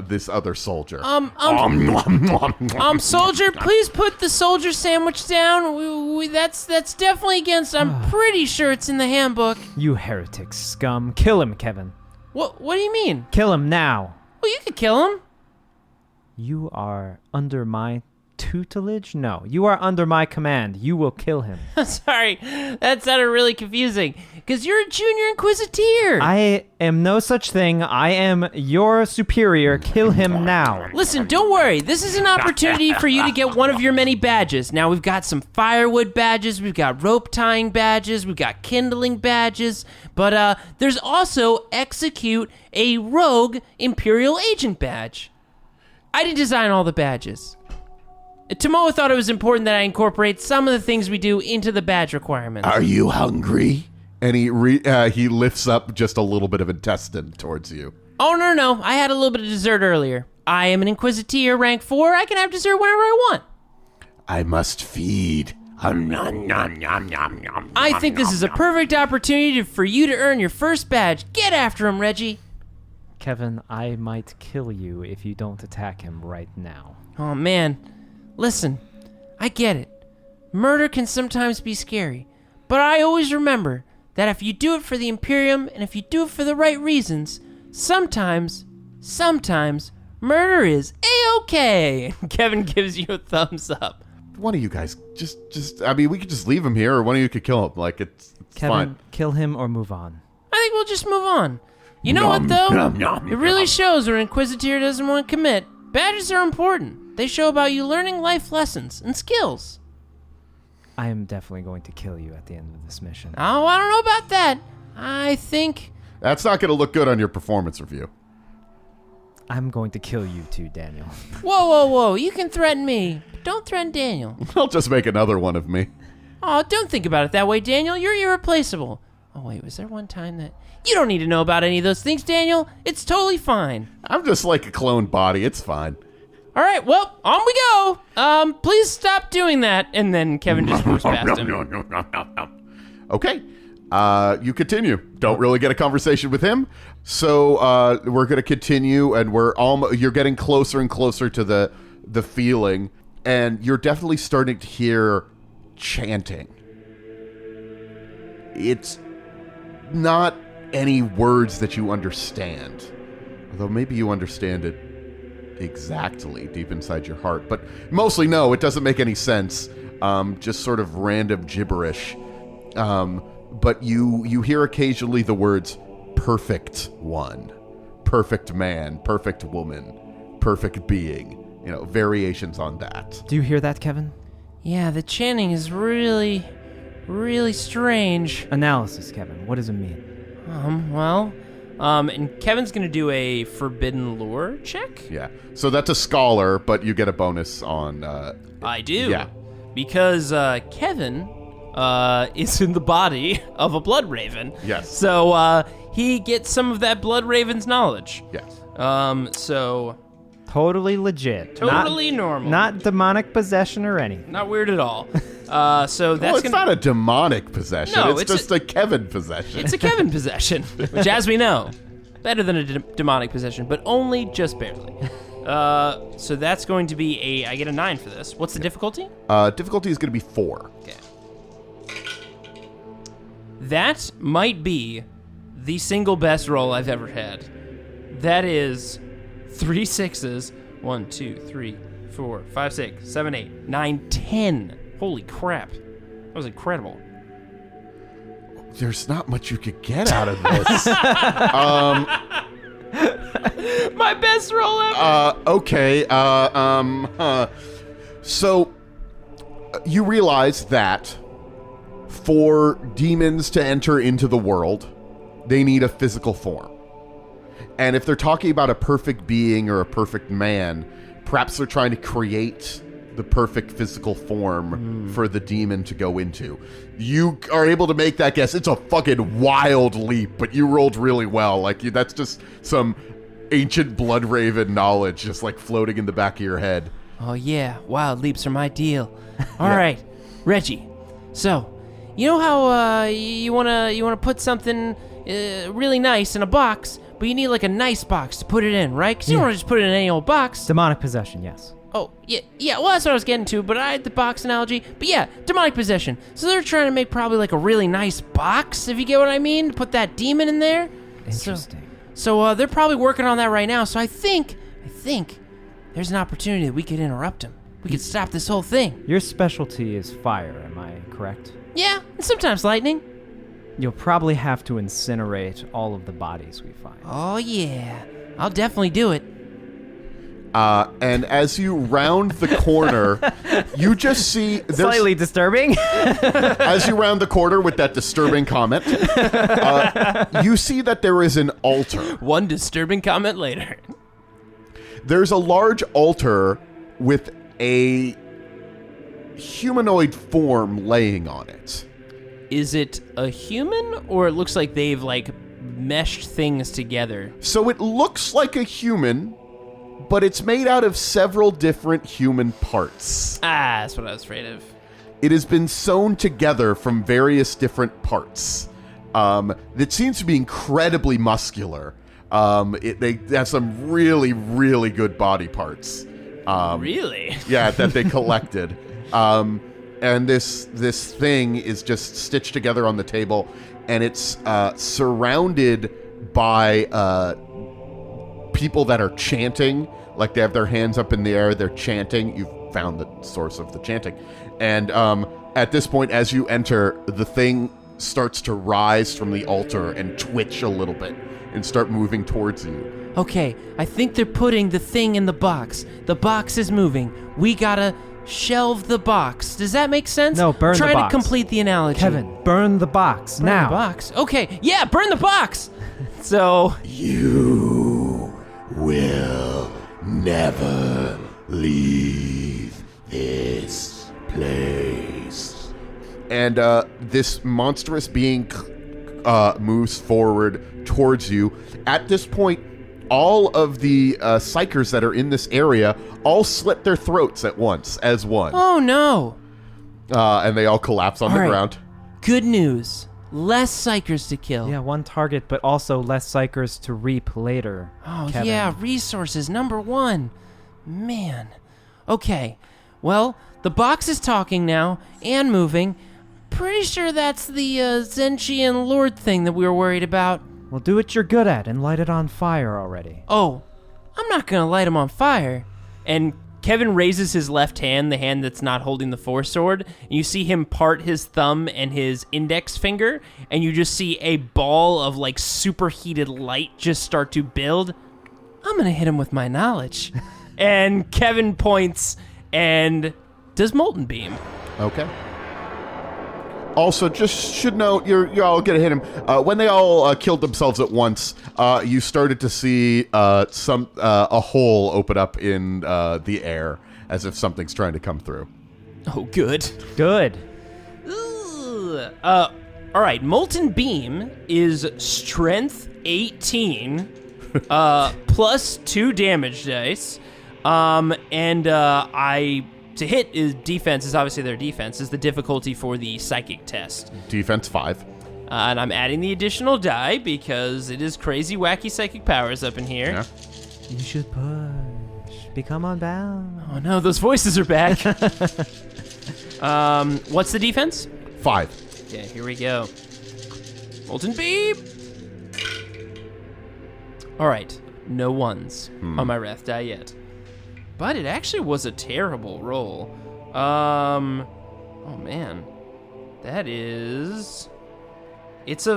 This other soldier. Soldier, please put the soldier sandwich down. That's definitely against. I'm pretty sure it's in the handbook. You heretic scum. Kill him, Kevin. What do you mean? Kill him now. Well, you could kill him. You are under my tutelage? No, you are under my command. You will kill him. Sorry, that sounded really confusing. Because you're a junior Inquisitor. I am no such thing. I am your superior. Kill him now. Listen, don't worry. This is an opportunity for you to get one of your many badges. Now, we've got some firewood badges. We've got rope tying badges. We've got kindling badges. But there's also execute a rogue Imperial Agent badge. I didn't design all the badges. Tomoa thought it was important that I incorporate some of the things we do into the badge requirements. Are you hungry? And he lifts up just a little bit of intestine towards you. Oh, no. I had a little bit of dessert earlier. I am an Inquisitor rank 4. I can have dessert whenever I want. I must feed. I think this is a perfect opportunity for you to earn your first badge. Get after him, Reggie. Kevin, I might kill you if you don't attack him right now. Oh, man. Listen, I get it. Murder can sometimes be scary, but I always remember that if you do it for the Imperium and if you do it for the right reasons, sometimes, murder is A-okay. Kevin gives you a thumbs up. One of you guys, I mean, we could just leave him here, or one of you could kill him. Like, it's Kevin, fine. kill him or move on. I think we'll just move on. You know what, though? It really shows when an Inquisitor doesn't want to commit. Badges are important. They show about you learning life lessons and skills. I am definitely going to kill you at the end of this mission. Oh, I don't know about that. I think... That's not going to look good on your performance review. I'm going to kill you too, Daniel. Whoa. You can threaten me, but don't threaten Daniel. I'll just make another one of me. Oh, don't think about it that way, Daniel. You're irreplaceable. Oh, wait, was there one time that... You don't need to know about any of those things, Daniel. It's totally fine. I'm just like a cloned body. It's fine. All right, well, on we go. Please stop doing that. And then Kevin just moves past him. Okay. You continue. Don't really get a conversation with him. So we're going to continue, and you're getting closer and closer to the feeling, and you're definitely starting to hear chanting. It's not any words that you understand, although maybe you understand it exactly deep inside your heart, but mostly no, it doesn't make any sense. Just sort of random gibberish. But you hear occasionally the words "perfect one," perfect man, perfect woman, perfect being. Variations on that. Do you hear that, Kevin? Yeah, the chanting is really, really strange. Analysis, Kevin. What does it mean? And Kevin's gonna do a forbidden lore check. Yeah. So that's a scholar, but you get a bonus on. I do. Yeah. Because Kevin is in the body of a blood raven. Yes. So he gets some of that blood raven's knowledge. Yes. So Totally legit. totally normal. Not demonic possession or anything. Not weird at all. So that's Well, it's not a demonic possession. No, it's just a Kevin possession. It's a Kevin possession, which, as we know, better than a demonic possession, but only just barely. So that's going to be I get a 9 for this. What's the difficulty? Difficulty is going to be 4. Okay. That might be the single best roll I've ever had. That is 3 6s. 1, 2, 3, 4, 5, 6, 7, 8, 9, 10. Holy crap. That was incredible. There's not much you could get out of this. My best roll ever. Okay. So you realize that for demons to enter into the world, they need a physical form. And if they're talking about a perfect being or a perfect man, perhaps they're trying to create the perfect physical form for the demon to go into. You are able to make that guess. It's a fucking wild leap, but you rolled really well. That's just some ancient blood raven knowledge just floating in the back of your head. Oh yeah, wild leaps are my deal. All right, Reggie. So, you know how you wanna put something really nice in a box, but you need a nice box to put it in, right? Because you don't want to just put it in any old box. Demonic possession, yes. Oh, yeah, well, that's what I was getting to, but I had the box analogy. But yeah, demonic possession. So they're trying to make probably a really nice box, if you get what I mean, to put that demon in there. Interesting. So they're probably working on that right now. So I think there's an opportunity that we could interrupt them. We could stop this whole thing. Your specialty is fire, am I correct? Yeah, and sometimes lightning. You'll probably have to incinerate all of the bodies we find. Oh yeah, I'll definitely do it. And as you round the corner, you just see... Slightly disturbing. As you round the corner with that disturbing comment, you see that there is an altar. One disturbing comment later. There's a large altar with a humanoid form laying on it. Is it a human, or it looks like they've meshed things together? So it looks like a human, but it's made out of several different human parts. Ah, that's what I was afraid of. It has been sewn together from various different parts. It seems to be incredibly muscular. They have some really, really good body parts. Really? Yeah, that they collected. And this thing is just stitched together on the table, and it's surrounded by people that are chanting. They have their hands up in the air, they're chanting. You've found the source of the chanting. And at this point, as you enter, the thing starts to rise from the altar and twitch a little bit and start moving towards you. Okay, I think they're putting the thing in the box. The box is moving. We gotta shelve the box. Does that make sense? No, burn the box. Trying to complete the analogy. Kevin, burn the box Burn now. the box. Okay, yeah, burn the box. So You will never leave this place. And this monstrous being moves forward towards you. At this point, all of the psychers that are in this area all slit their throats at once, as one. Oh no. And they all collapse on All the right. ground. Good news. Less psychers to kill. Yeah, one target, but also less psychers to reap later. Oh, Kevin. yeah, resources, number one. Man. Okay, well, the box is talking now and moving. Pretty sure that's the Zentian Lord thing that we were worried about. Well, do what you're good at and light it on fire already. Oh, I'm not gonna light him on fire. And Kevin raises his left hand, the hand that's not holding the Force Sword, and you see him part his thumb and his index finger, and you just see a ball of, like, superheated light just start to build. I'm gonna hit him with my knowledge. And Kevin points and does Molten Beam. Okay. Also, just should note, you're all gonna hit him. When they all killed themselves at once, you started to see a hole open up in the air, as if something's trying to come through. Oh, good. Good. Ugh. All right, Molten Beam is Strength 18, plus 2 damage dice, to hit is defense is obviously their defense is the difficulty for the psychic test. Defense 5. And I'm adding the additional die because it is crazy wacky psychic powers up in here. Yeah. You should push. Become unbound. Oh no, those voices are back. What's the defense? 5. Okay, here we go. Molten Beam. All right, no ones on my wrath die yet. But it actually was a terrible roll. Oh man. That is... It's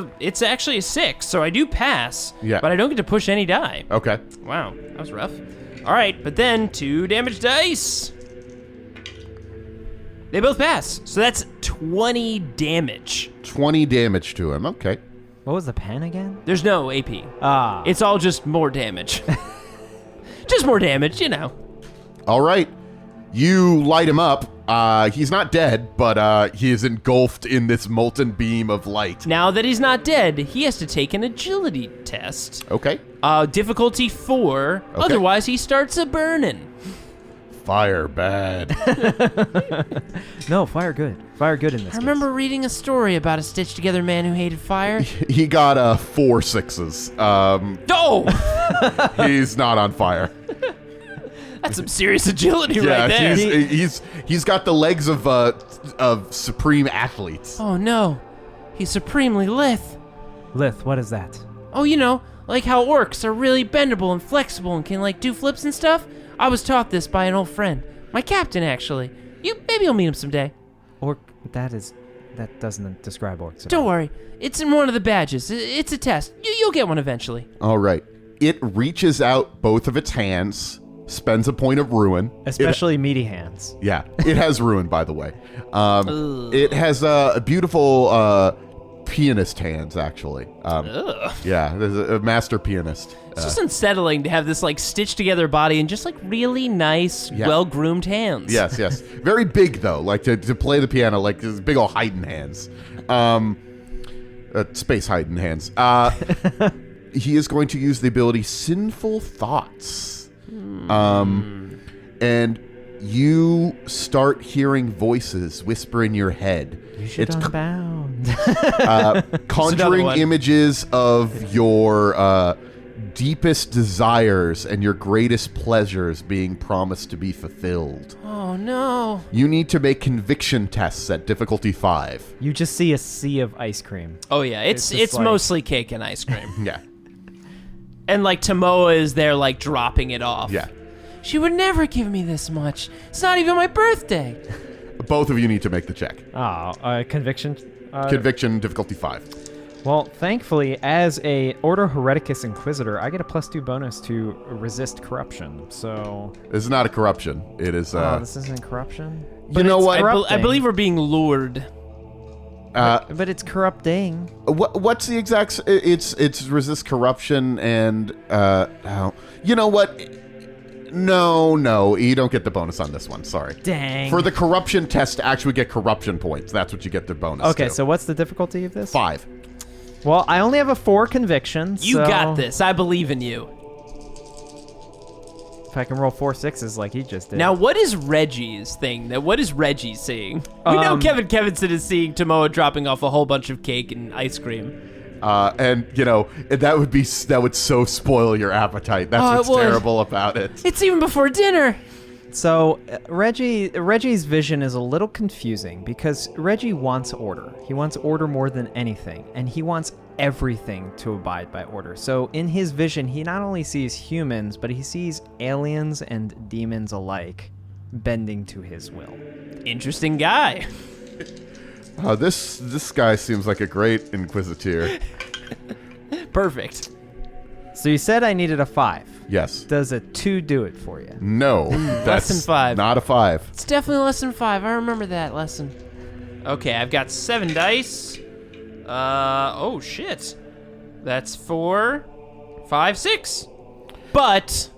actually a 6, so I do pass. Yeah. But I don't get to push any die. Okay. Wow, that was rough. All right, but then 2 damage dice. They both pass, so that's 20 damage. 20 damage to him. Okay. What was the pen again? There's no AP. Ah. It's all just more damage. Just more damage, you know. All right. You light him up. He's not dead, but he is engulfed in this molten beam of light. Now that he's not dead, he has to take an agility test. Okay. Difficulty 4. Okay. Otherwise, he starts a burning. Fire bad. No, fire good. Fire good in this I remember reading a story about a stitched-together man who hated fire. He got 4 6s. Oh! He's not on fire. That's some serious agility right there. He's got the legs of supreme athletes. Oh no, he's supremely lithe. Lith, what is that? Oh, you know, like how orcs are really bendable and flexible and can like do flips and stuff. I was taught this by an old friend, my captain actually. Maybe you'll meet him someday. Orc, that doesn't describe orcs. Don't worry, it's in one of the badges. It's a test. You'll get one eventually. All right. It reaches out both of its hands, spends a point of ruin. Especially meaty hands. Yeah, it has ruin, by the way. It has a beautiful pianist hands, actually. Yeah, there's a master pianist. It's just unsettling to have this like stitched together body and just like really nice, well-groomed hands. Yes. Very big, though, like to play the piano, like these big old Haydn hands. Space Haydn hands. He is going to use the ability Sinful Thoughts. And you start hearing voices whisper in your head. You should unbound. Conjuring images of your deepest desires and your greatest pleasures being promised to be fulfilled. Oh no. You need to make conviction tests at difficulty 5. You just see a sea of ice cream. Oh yeah, it's like- mostly cake and ice cream. Yeah. And like Tomoa is there like dropping it off. Yeah. She would never give me this much. It's not even my birthday. Both of you need to make the check. Conviction. Conviction difficulty 5. Well, thankfully, as a Order Hereticus Inquisitor, I get a +2 bonus to resist corruption. So This is not a corruption. It is. this isn't corruption. You know what? I believe we're being lured. But it's corrupting. What's the exact? It's resist corruption and you know what? No, you don't get the bonus on this one. Sorry. Dang. For the corruption test to actually get corruption points, that's what you get the bonus. Okay, to. so what's the difficulty of this? 5. Well, I only have a 4 conviction. You got this. I believe in you. If I can roll 4 6s like he just did. Now, what is Reggie's thing? What is Reggie seeing? We know Kevin Kevinson is seeing Tomoa dropping off a whole bunch of cake and ice cream. And you know that would so spoil your appetite. That's what's terrible about it. It's even before dinner. So Reggie's vision is a little confusing because Reggie wants order. He wants order more than anything, and he wants everything to abide by order. So in his vision, he not only sees humans, but he sees aliens and demons alike bending to his will. Interesting guy. This guy seems like a great Inquisitor. Perfect. So you said I needed a 5. Yes. Does a 2 do it for you? No, that's than 5. not a 5. It's definitely less than 5. I remember that lesson. Okay, I've got 7 dice. Oh shit. That's 4, 5, 6. But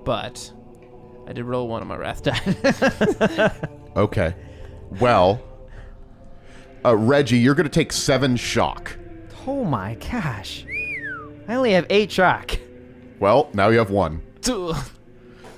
I did roll 1 on my wrath die. Okay. Well, Reggie, you're going to take 7 shock. Oh my gosh. I only have 8 shock. Well, now you have 1.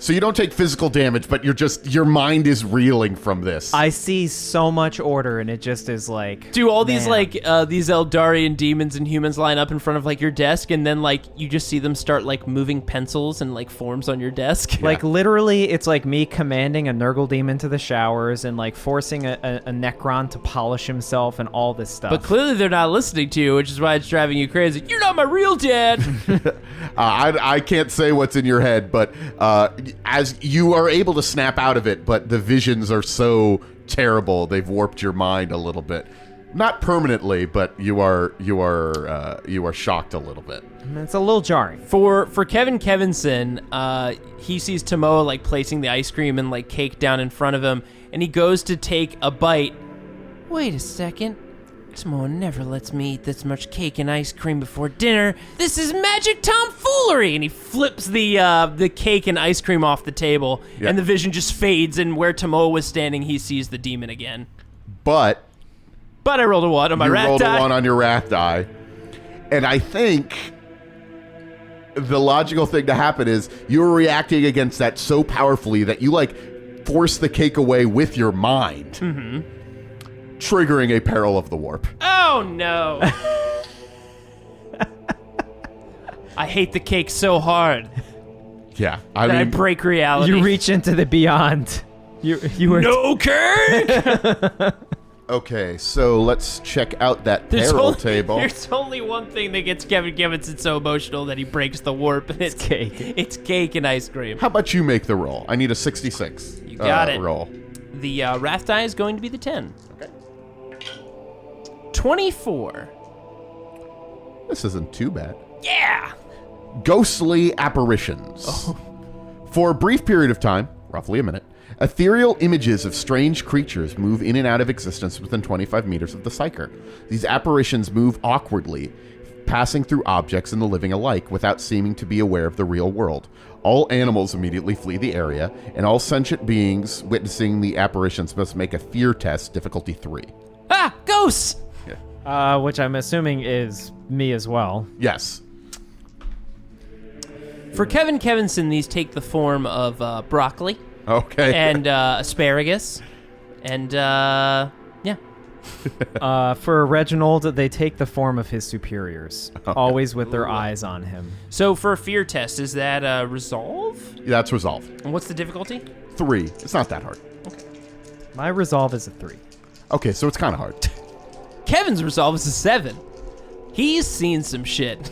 So you don't take physical damage, but your mind is reeling from this. I see so much order, and it just is like... Do all these, man. like, these Eldarian demons and humans line up in front of, like, your desk, and then, like, you just see them start, like, moving pencils and, like, forms on your desk? Like, literally, it's like me commanding a Nurgle demon to the showers and, like, forcing a Necron to polish himself and all this stuff. But clearly they're not listening to you, which is why it's driving you crazy. You're not my real dad! I can't say what's in your head, but as you are able to snap out of it, but the visions are so terrible, they've warped your mind a little bit. Not permanently, but you are shocked a little bit. It's a little jarring. For Kevin Kevinson, he sees Tomoa, like, placing the ice cream and, like, cake down in front of him, and he goes to take a bite. Wait a second. Tomoa never lets me eat this much cake and ice cream before dinner. This is magic tomfoolery! And he flips the cake and ice cream off the table, and the vision just fades, and where Tomoa was standing, he sees the demon again. But I rolled a 1 on my wrath die. You rolled a 1 on your wrath die. And I think the logical thing to happen is you're reacting against that so powerfully that you, like, force the cake away with your mind. Mm-hmm. Triggering a peril of the warp. Oh, no. I hate the cake so hard. Yeah. I break reality. You reach into the beyond. You were... No cake! Okay, so let's check out that peril table. There's only one thing that gets Kevin Kevinson so emotional that he breaks the warp, and it's cake. It's cake and ice cream. How about you make the roll? I need a 66. You got it. Roll. The wrath die is going to be the 10. Okay. 24. This isn't too bad. Yeah! Ghostly apparitions. Oh. For a brief period of time, roughly a minute, ethereal images of strange creatures move in and out of existence within 25 meters of the psyker. These apparitions move awkwardly, passing through objects and the living alike without seeming to be aware of the real world. All animals immediately flee the area, and all sentient beings witnessing the apparitions must make a fear test, difficulty 3. Ah! Ghosts! Yeah. Which I'm assuming is me as well. Yes. For Kevin Kevinson, these take the form of broccoli. Okay. And asparagus. And, yeah. For Reginald, they take the form of his superiors, always with their eyes on him. So for a fear test, is that resolve? Yeah, that's resolve. And what's the difficulty? 3. It's not that hard. Okay. My resolve is a 3. Okay, so it's kind of hard. Kevin's resolve is a 7. He's seen some shit.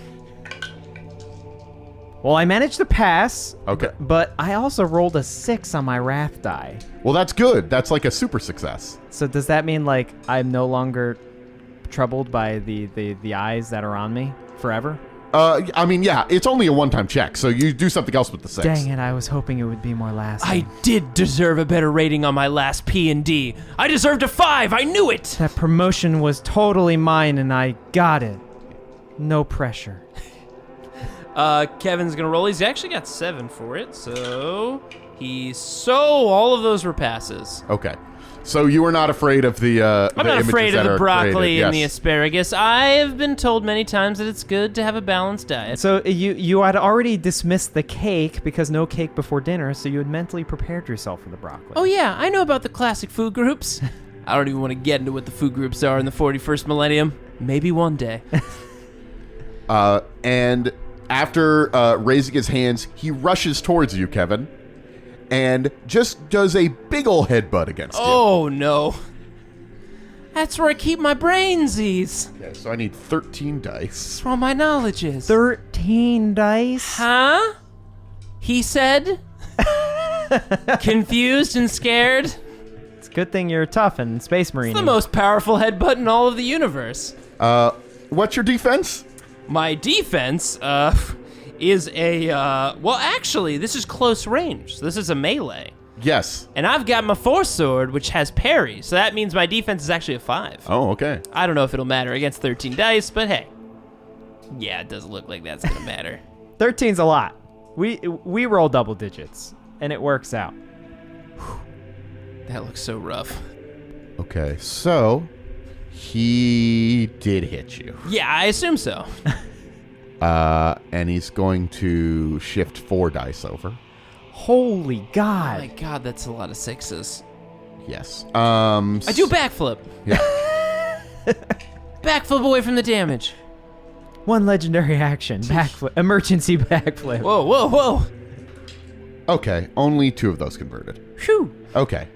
Well, I managed to pass. Okay. But I also rolled a 6 on my wrath die. Well, that's good. That's like a super success. So does that mean, like, I'm no longer troubled by the eyes that are on me forever? I mean, yeah, it's only a one-time check, so you do something else with the 6. Dang it, I was hoping it would be more lasting. I did deserve a better rating on my last P&D. I deserved a 5. I knew it. That promotion was totally mine, and I got it. No pressure. Kevin's gonna roll. He's actually got 7 for it, so all of those were passes. Okay. So you were not afraid of the I'm not afraid of the broccoli created. and the Yes. asparagus. I have been told many times that it's good to have a balanced diet. So you had already dismissed the cake because no cake before dinner, so you had mentally prepared yourself for the broccoli. Oh yeah, I know about the classic food groups. I don't even want to get into what the food groups are in the 41st millennium. Maybe one day. And after raising his hands, he rushes towards you, Kevin, and just does a big ol' headbutt against you. Oh no. That's where I keep my brainsies. Okay, so I need 13 dice. That's where all my knowledge is. 13 dice? Huh? He said? Confused and scared. It's a good thing you're tough and Space Marine. It's the most powerful headbutt in all of the universe. What's your defense? My defense, is a, well, actually, this is close range. This is a melee. Yes. And I've got my force sword, which has parry, so that means my defense is actually a 5. Oh, okay. I don't know if it'll matter against 13 dice, but hey. Yeah, it doesn't look like that's gonna matter. 13's a lot. We roll double digits, and it works out. That looks so rough. Okay, so he did hit you. Yeah, I assume so. And he's going to shift 4 dice over. Holy Oh God. my god, that's a lot of 6s. Yes. I do a backflip. Yeah. Backflip away from the damage. One legendary action. Backflip. Emergency backflip. Whoa, whoa, whoa. Okay, only 2 of those converted. Phew. Okay.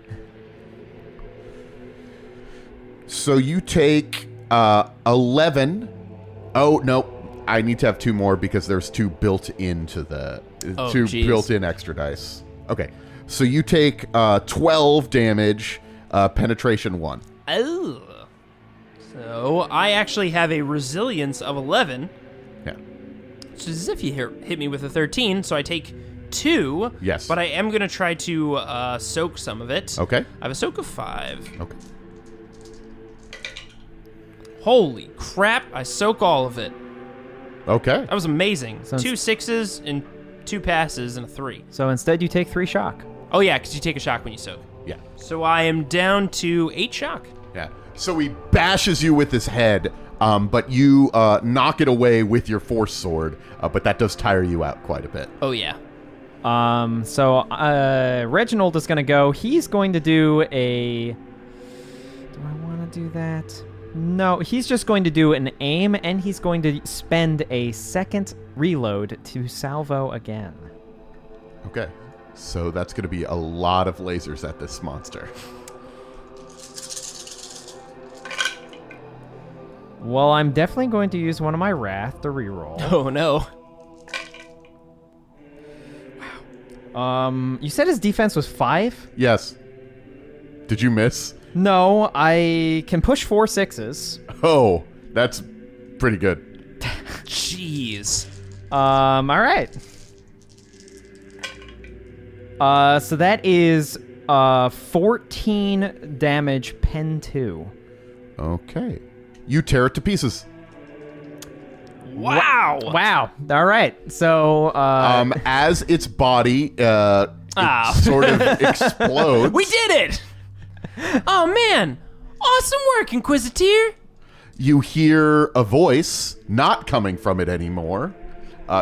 So you take 11. Oh, no. I need to have 2 more because there's 2 built into the... Oh, 2 geez. built-in extra dice. Okay. So you take 12 damage, penetration 1. Oh. So I actually have a resilience of 11. Yeah. Which is as if you hit me with a 13, so I take 2. Yes. But I am going to try to soak some of it. Okay. I have a soak of 5. Okay. Holy crap, I soak all of it. Okay. That was amazing. Sounds- 2 6s and 2 passes and a 3. So instead you take 3 shock. Oh yeah, because you take a shock when you soak. Yeah. So I am down to 8 shock. Yeah. So he bashes you with his head, but you knock it away with your force sword, but that does tire you out quite a bit. Oh yeah. So Reginald is going to go. He's going to do a... Do I want to do that? No, he's just going to do an aim, and he's going to spend a second reload to salvo again. Okay. So that's going to be a lot of lasers at this monster. Well, I'm definitely going to use one of my wrath to reroll. Oh no. You said his defense was 5? Yes. Did you miss? No, I can push 4 6s. Oh, that's pretty good. Jeez. All right. So that is 14 damage, pen 2. Okay. You tear it to pieces. Wow. Wow. All right. So As its body it sort of explodes. We did it. Oh man. Awesome work, Inquisitor. You hear a voice not coming from it anymore.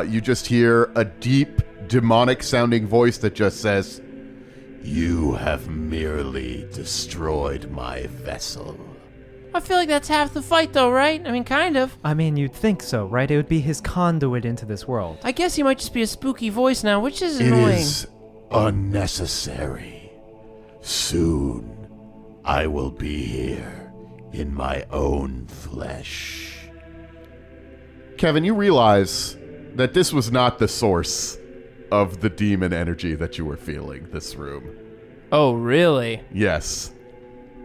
You just hear a deep, demonic-sounding voice that just says, "You have merely destroyed my vessel." I feel like that's half the fight though, right? I mean, kind of. I mean, you'd think so, right? It would be his conduit into this world. I guess he might just be a spooky voice now, which is It annoying. is unnecessary. Soon, I will be here in my own flesh. Kevin, you realize that this was not the source of the demon energy that you were feeling, this room. Oh, really? Yes.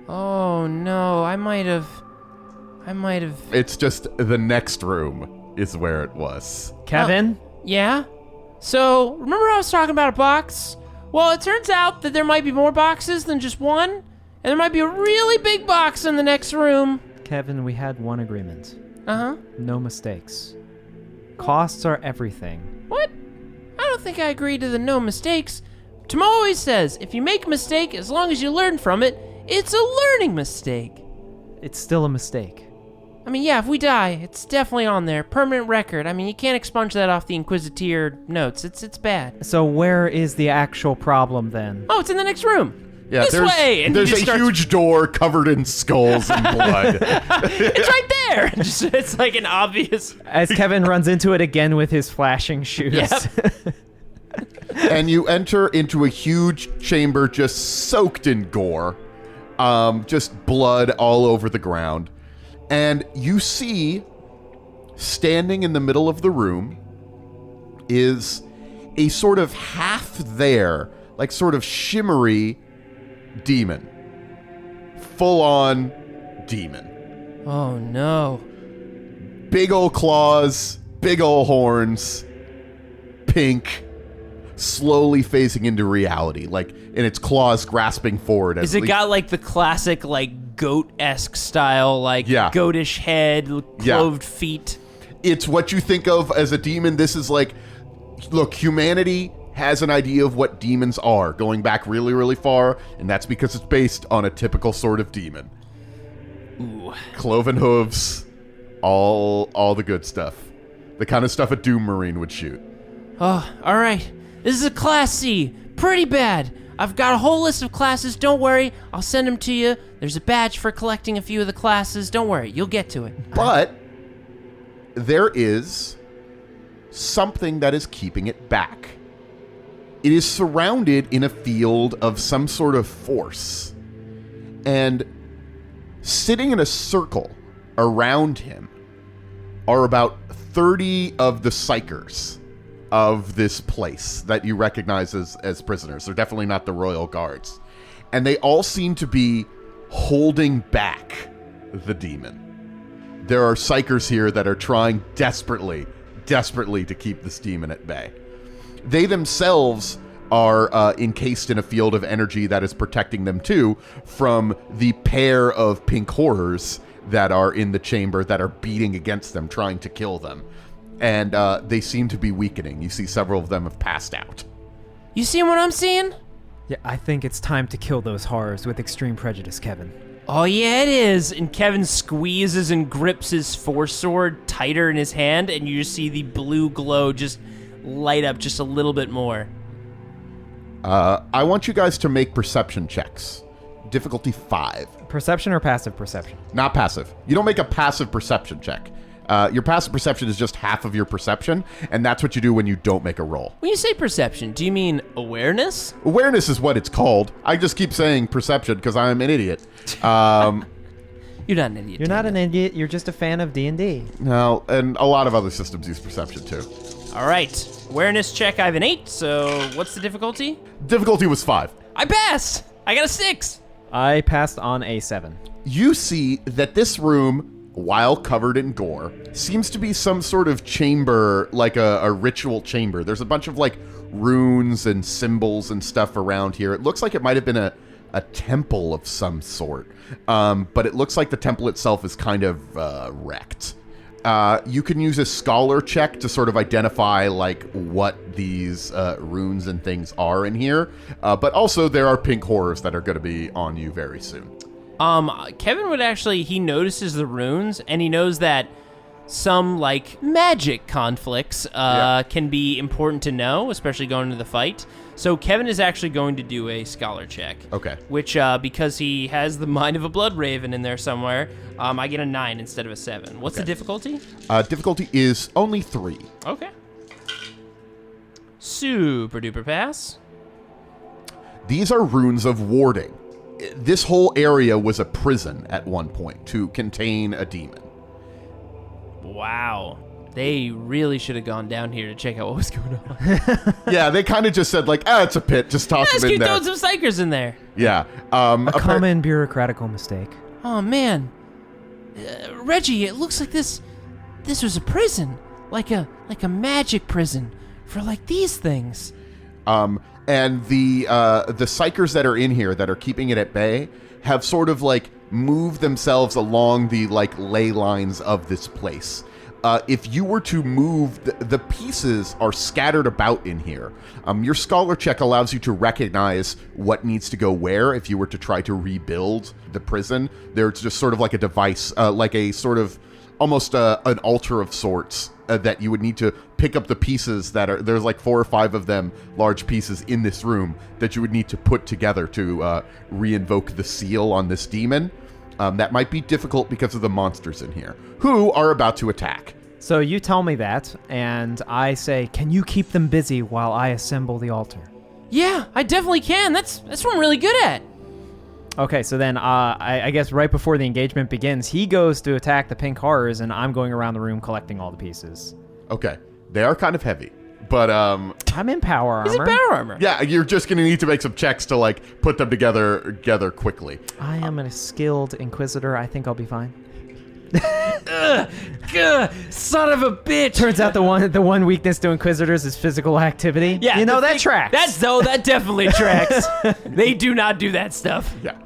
Oh no, I might have. It's just the next room is where it was. Kevin? Yeah? So, remember I was talking about a box? Well, it turns out that there might be more boxes than just one, and there might be a really big box in the next room. Kevin, we had one agreement. Uh-huh. No mistakes. Costs are everything. What? I don't think I agree to the no mistakes. Tom always says, if you make a mistake, as long as you learn from it, it's a learning mistake. It's still a mistake. I mean, yeah, if we die, it's definitely on there. Permanent record. I mean, you can't expunge that off the Inquisitor notes. It's bad. So where is the actual problem then? Oh, it's in the next room. Yeah, This way! And there's he a just starts- huge door covered in skulls and blood. It's right there! It's like an obvious... As Kevin runs into it again with his flashing shoes. Yep. And you enter into a huge chamber just soaked in gore. Just blood all over the ground. And you see, standing in the middle of the room, is a sort of half there, like sort of shimmery demon. Full-on demon. Oh, no. Big old claws, big old horns, pink, slowly phasing into reality, like in its claws grasping forward. Is it got like the classic like goat-esque style, like goatish head, cloved feet? It's what you think of as a demon. This is like, look, humanity has an idea of what demons are, going back really, really far, and that's because it's based on a typical sort of demon. Ooh. Cloven hooves, all the good stuff. The kind of stuff a Doom Marine would shoot. Oh, all right. This is a Class C. Pretty bad. I've got a whole list of classes. Don't worry. I'll send them to you. There's a badge for collecting a few of the classes. Don't worry. You'll get to it. But there is something that is keeping it back. It is surrounded in a field of some sort of force. And sitting in a circle around him are about 30 of the psychers of this place that you recognize as prisoners. They're definitely not the royal guards. And they all seem to be holding back the demon. There are psychers here that are trying desperately to keep this demon at bay. They themselves are encased in a field of energy that is protecting them too from the pair of pink horrors that are in the chamber that are beating against them, trying to kill them. And they seem to be weakening. You see several of them have passed out. You seeing what I'm seeing? Yeah, I think it's time to kill those horrors with extreme prejudice, Kevin. Oh, yeah, it is. And Kevin squeezes and grips his force sword tighter in his hand, and you just see the blue glow just light up just a little bit more. I want you guys to make perception checks. Difficulty 5. Perception or passive perception? Not passive. You don't make a passive perception check. Your passive perception is just half of your perception, and that's what you do when you don't make a roll. When you say perception, do you mean awareness? Awareness is what it's called. I just keep saying perception because I'm an idiot. You're not an idiot. You're not an idiot. You're just a fan of D&D. No, and a lot of other systems use perception too. All right. Awareness check, I have an 8, so what's the difficulty? Difficulty was 5. I passed! I got a 6! I passed on a 7. You see that this room, while covered in gore, seems to be some sort of chamber, like a ritual chamber. There's a bunch of like runes and symbols and stuff around here. It looks like it might have been a temple of some sort, but it looks like the temple itself is kind of wrecked. You can use a scholar check to sort of identify like what these runes and things are in here, but also there are pink horrors that are going to be on you very soon. Kevin would actually, he notices the runes, and he knows that some, like, magic conflicts can be important to know, especially going into the fight. So Kevin is actually going to do a scholar check. Okay. Which, because he has the mind of a blood raven in there somewhere, I get a 9 instead of a 7. What's the difficulty? Difficulty is only 3. Okay. Super duper pass. These are runes of warding. This whole area was a prison at one point to contain a demon. Wow. They really should have gone down here to check out what was going on. Yeah, they kind of just said like, it's a pit, just toss Let's them in keep there. throwing some psychers in there. Yeah. A common bureaucratical mistake. Oh, man. Reggie, it looks like this was a prison. Like a magic prison for like these things. And the psychers that are in here that are keeping it at bay have sort of like moved themselves along the like ley lines of this place. If you were to move, the pieces are scattered about in here. Your scholar check allows you to recognize what needs to go where if you were to try to rebuild the prison. There's just sort of like a device, like a sort of almost an altar of sorts that you would need to pick up the pieces that are, there's like 4 or 5 of them, large pieces in this room that you would need to put together to re-invoke the seal on this demon. That might be difficult because of the monsters in here, who are about to attack. So you tell me that, and I say, can you keep them busy while I assemble the altar? Yeah, I definitely can. That's what I'm really good at. Okay, so then I guess right before the engagement begins, he goes to attack the pink horrors, and I'm going around the room collecting all the pieces. Okay, they are kind of heavy, But I'm in power armor. He's in power armor. yeah, you're just gonna need to make some checks to like put them together quickly. I am a skilled Inquisitor. I think I'll be fine. Gah, son of a bitch. Turns out the one weakness to Inquisitors is physical activity. Yeah, you know that tracks. That definitely tracks. They do not do that stuff. Yeah.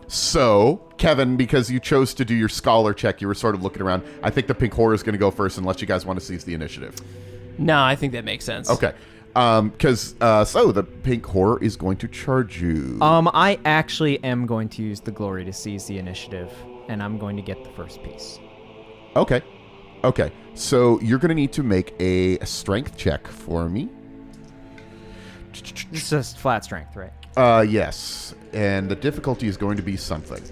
So, Kevin, because you chose to do your scholar check, you were sort of looking around. I think the pink horror is going to go first unless you guys want to seize the initiative. No, I think that makes sense. Okay. So the pink horror is going to charge you. I actually am going to use the glory to seize the initiative, and I'm going to get the first piece. Okay. So you're going to need to make a strength check for me. It's just flat strength, right? Yes. And the difficulty is going to be something.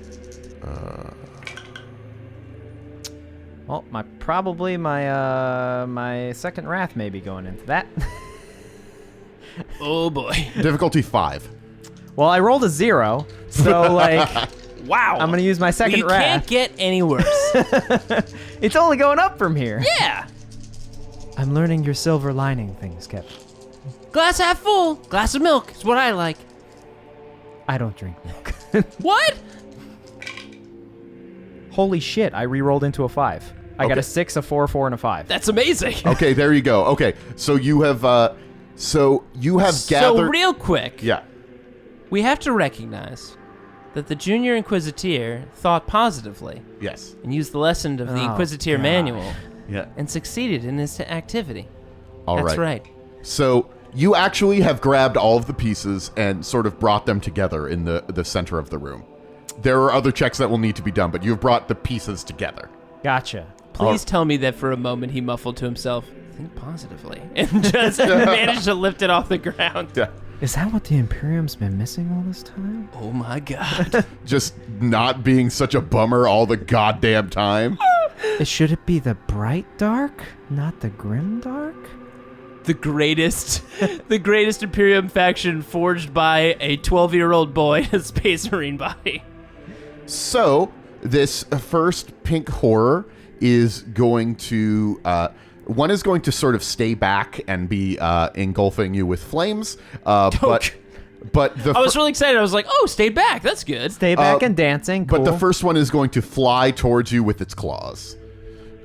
Well, my second wrath may be going into that. Oh boy. Difficulty 5. Well, I rolled a 0, so like, Wow. I'm gonna use my second you wrath. can't get any worse. It's only going up from here. Yeah. I'm learning your silver lining things, Kevin. Glass half full. Glass of milk is what I like. I don't drink milk. What? Holy shit! I re-rolled into a 5. I got Okay. a 6, a 4, 4, and a 5. That's amazing. Okay, there you go. Okay, so you have gathered. So real quick, Yeah. we have to recognize that the Junior Inquisitor thought positively Yes. and used the lesson of the Oh, Inquisitor God. manual Yeah. and succeeded in his activity. All That's right. right. So you actually have grabbed all of the pieces and sort of brought them together in the center of the room. There are other checks that will need to be done, but you've brought the pieces together. Gotcha. Please tell me that for a moment he muffled to himself, think positively, and just managed to lift it off the ground. Yeah. Is that what the Imperium's been missing all this time? Oh my god. Just not being such a bummer all the goddamn time. Should it be the bright dark, not the grim dark? the greatest Imperium faction forged by a 12-year-old boy in a Space Marine body. So this first pink horror is going to one is going to sort of stay back and be engulfing you with flames. But the I was really excited. I was like, "Oh, stay back. That's good." Stay back and dancing. Cool. But the first one is going to fly towards you with its claws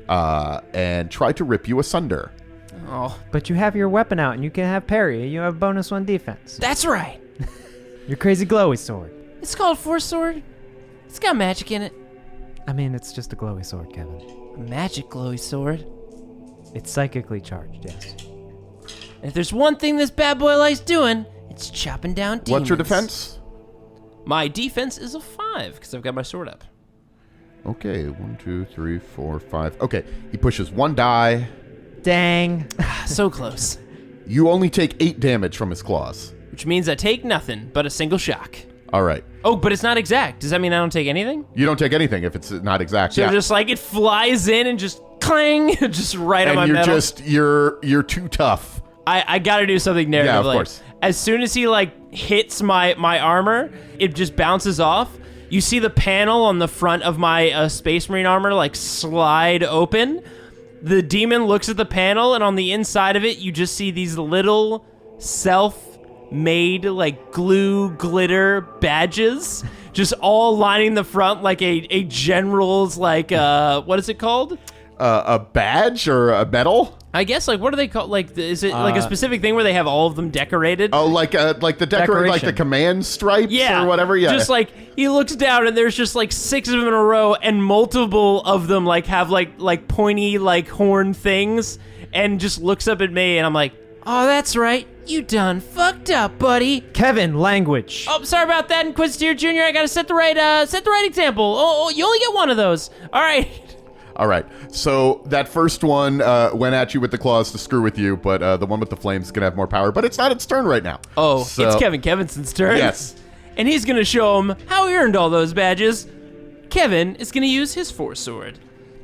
and try to rip you asunder. Oh, But you have your weapon out and you can have parry. You have bonus 1 defense. that's right. Your crazy glowy sword. It's called Force Sword. It's got magic in it. I mean, it's just a glowy sword, Kevin. A magic glowy sword. It's psychically charged, yes. And if there's one thing this bad boy likes doing, it's chopping down demons. What's your defense? My defense is a 5 because I've got my sword up. Okay, 1, 2, 3, 4, 5. Okay, he pushes 1 die. Dang. So close. You only take 8 damage from his claws. Which means I take nothing but a single shock. All right. Oh, but it's not exact. Does that mean I don't take anything? You don't take anything if it's not exact. So yeah. just like it flies in and just clang, just right on my and metal. you're too tough. I gotta do something narratively. Yeah, of course. As soon as he like hits my armor, it just bounces off. You see the panel on the front of my Space Marine armor like slide open. The demon looks at the panel, and on the inside of it, you just see these little self-made like glue glitter badges, just all lining the front like a general's like what is it called? A badge or a medal? I guess like what are they called? Like is it like a specific thing where they have all of them decorated? Oh, like the decoration, like the command stripes or whatever. Yeah, just like he looks down and there's just like 6 of them in a row, and multiple of them like have like pointy like horn things, and just looks up at me, and I'm like, oh, that's right, you done fucked up, buddy. Kevin, language. Oh, sorry about that, Inquisitor Junior. I gotta set the right example. Oh, you only get one of those. All right. All right. So that first one went at you with the claws to screw with you, but the one with the flames is going to have more power. But it's not its turn right now. Oh, So- it's Kevin Kevinson's turn. Yes. And he's going to show him how he earned all those badges. Kevin is going to use his Force Sword.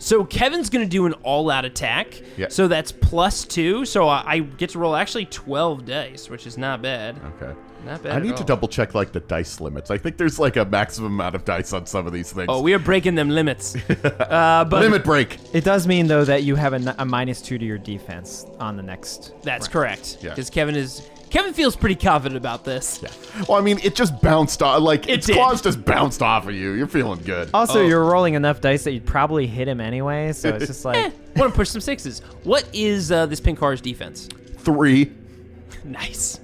So Kevin's going to do an all-out attack. Yeah. So that's +2. So I get to roll actually 12 dice, which is not bad. Okay. Not bad I at need all. to double check like the dice limits. I think there's like a maximum amount of dice on some of these things. Oh, we are breaking them limits. But Limit break. It does mean, though, that you have a -2 to your defense on the next. That's round. correct. Yeah. Because Kevin feels pretty confident about this. Yeah. Well, I mean, it just bounced off. Like, its did. claws just bounced off of you. You're feeling good. Also, Oh. you're rolling enough dice that you'd probably hit him anyway, so it's just like... Want to push some 6s. What is this pink car's defense? 3. Nice.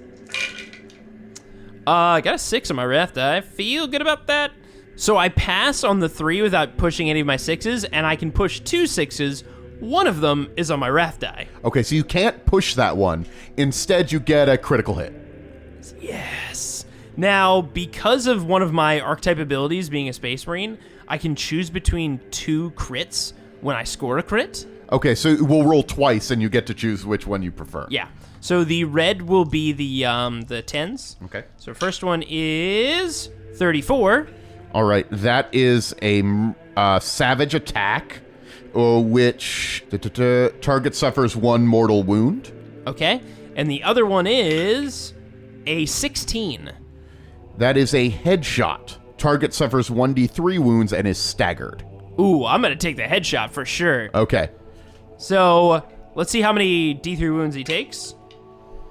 I got a 6 on my wrath die. I feel good about that. So I pass on the 3 without pushing any of my 6s, and I can push 2 6s. One of them is on my wrath die. Okay, so you can't push that one. Instead, you get a critical hit. Yes. Now, because of one of my archetype abilities being a Space Marine, I can choose between 2 crits when I score a crit. Okay, so we'll roll twice, and you get to choose which one you prefer. Yeah. So the red will be the 10s. Okay. So first one is 34. All right, that is a savage attack, which target suffers 1 mortal wound. Okay. And the other one is a 16. That is a headshot. Target suffers 1d3 wounds and is staggered. Ooh, I'm going to take the headshot for sure. Okay. So let's see how many D3 wounds he takes.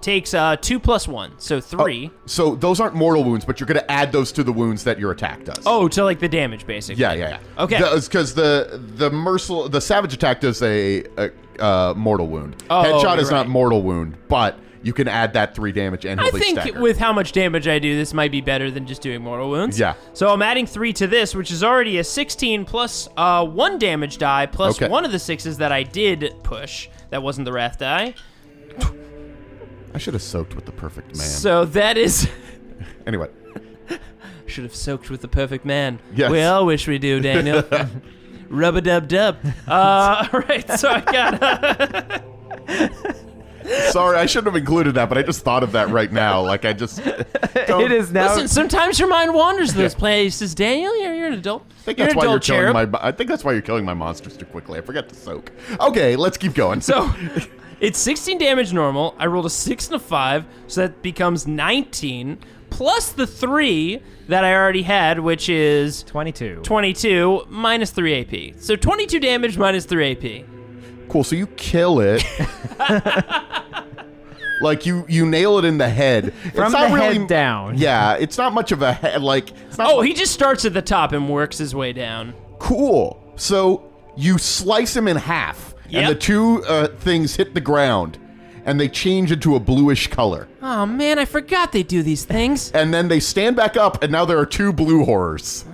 Takes 2 + 1, so 3. So those aren't mortal wounds, but you're going to add those to the wounds that your attack does. Oh, to like the damage, basically. Yeah. Okay. Because the savage attack does a mortal wound. Oh, Headshot is right. not mortal wound, but you can add that 3 damage and he'll I be think staggered. with how much damage I do, this might be better than just doing mortal wounds. Yeah. So I'm adding 3 to this, which is already a 16 plus 1 damage die plus Okay. one of the 6s that I did push. That wasn't the wrath die. I should have soaked with the perfect man. So that is... Anyway. Should have soaked with the perfect man. Yes. We all wish we do, Daniel. Rub-a-dub-dub. All right, so I got... Sorry, I shouldn't have included that, but I just thought of that right now. Like, I just don't... It is now... Listen, sometimes your mind wanders to those places, Daniel. You're an adult. I think You're that's an why you're adult cherub. killing I think that's why you're killing my monsters too quickly. I forgot to soak. Okay, let's keep going. So it's 16 damage normal. I rolled a 6 and a 5, so that becomes 19, plus the 3 that I already had, which is 22. 22 minus 3 AP. So 22 damage minus 3 AP. Cool, so you kill it. Like, you nail it in the head. From it's not the really, head down. Yeah, it's not much of a head. Like, it's not Oh, he just starts at the top and works his way down. cool. So you slice him in half, Yep. and the 2 things hit the ground, and they change into a bluish color. Oh, man, I forgot they do these things. And then they stand back up, and now there are 2 blue horrors.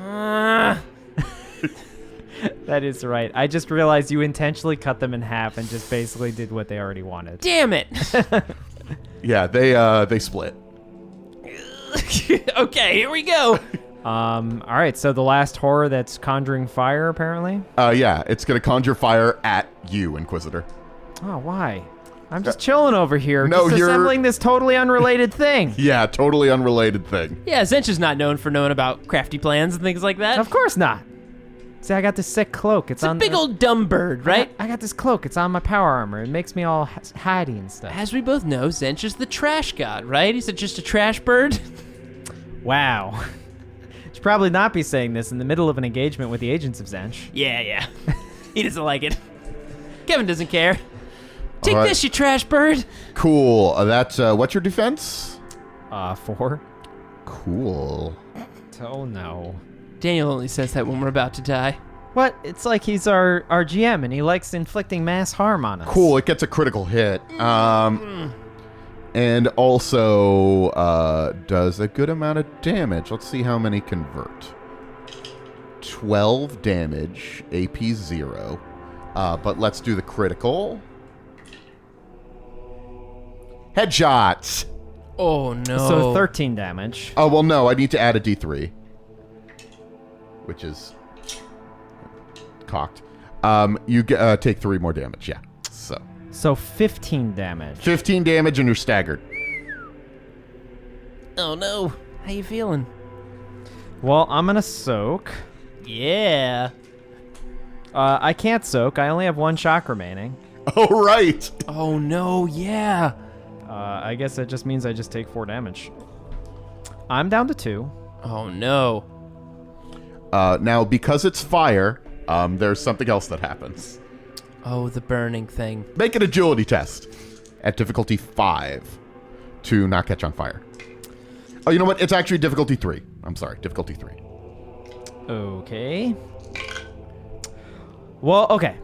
That is right. I just realized you intentionally cut them in half and just basically did what they already wanted. Damn it. Yeah, they split. Okay, here we go. All right, so the last horror that's conjuring fire, apparently. Yeah, it's gonna conjure fire at you, Inquisitor. Oh, why? I'm just chilling over here, No, just you're- assembling this totally unrelated thing. Yeah, totally unrelated thing. Yeah, Zench is not known for knowing about crafty plans and things like that. Of course not. See, I got this sick cloak. It's It's a on big old dumb bird, right? I got this cloak. It's on my power armor. It makes me all hidey and stuff. As we both know, Zench is the trash god, right? He's just a trash bird. Wow. Should probably not be saying this in the middle of an engagement with the agents of Zench. Yeah. He doesn't like it. Kevin doesn't care. Take All right. this, you trash bird. Cool. That's what's your defense? 4. Cool. Oh no. Daniel only says that when we're about to die. What? It's like he's our GM and he likes inflicting mass harm on us. Cool. It gets a critical hit. And also does a good amount of damage. Let's see how many convert. 12 damage. AP 0. But let's do the critical. Headshots. Oh, no. So 13 damage. Oh, well, no. I need to add a D3. Which is cocked. You take 3 more damage. Yeah. So 15 damage. 15 damage and you're staggered. Oh, no. How you feeling? Well, I'm gonna soak. Yeah. I can't soak. I only have 1 shock remaining. Oh, right. Oh, no, yeah. I guess that just means I just take 4 damage. I'm down to 2. Oh, no. Now, because it's fire, there's something else that happens. Oh, the burning thing. Make an agility test at difficulty 5 to not catch on fire. Oh, you know what? It's actually difficulty 3. I'm sorry, difficulty 3. Okay. Well, okay.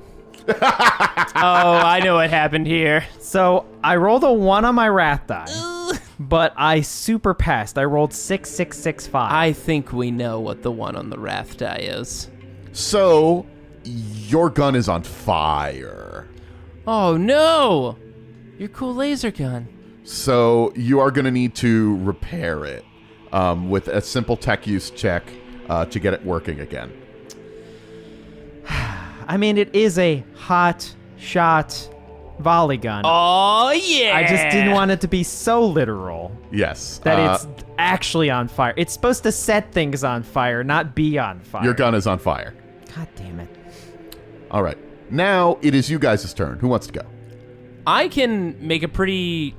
Oh, I know what happened here. So I rolled a 1 on my wrath die, but I super passed. I rolled 6, 6, 6, 5. I think we know what the one on the wrath die is. So, your gun is on fire. Oh, no. Your cool laser gun. So, you are going to need to repair it with a simple tech use check to get it working again. I mean, it is a hot shot volley gun. Oh, yeah. I just didn't want it to be so literal Yes. that it's actually on fire. It's supposed to set things on fire, not be on fire. Your gun is on fire. God damn it. All right. Now, it is you guys' turn. Who wants to go? I can make a pretty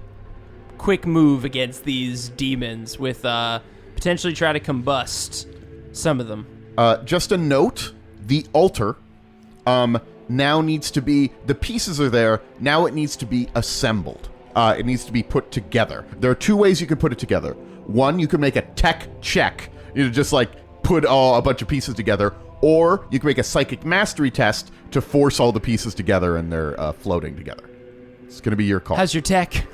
quick move against these demons with potentially try to combust some of them. Just a note, the altar now needs to be, the pieces are there, now it needs to be assembled. It needs to be put together. There are 2 ways you can put it together. One, you can make a tech check, just like put a bunch of pieces together, or you can make a psychic mastery test to force all the pieces together and they're floating together. It's going to be your call. How's your tech?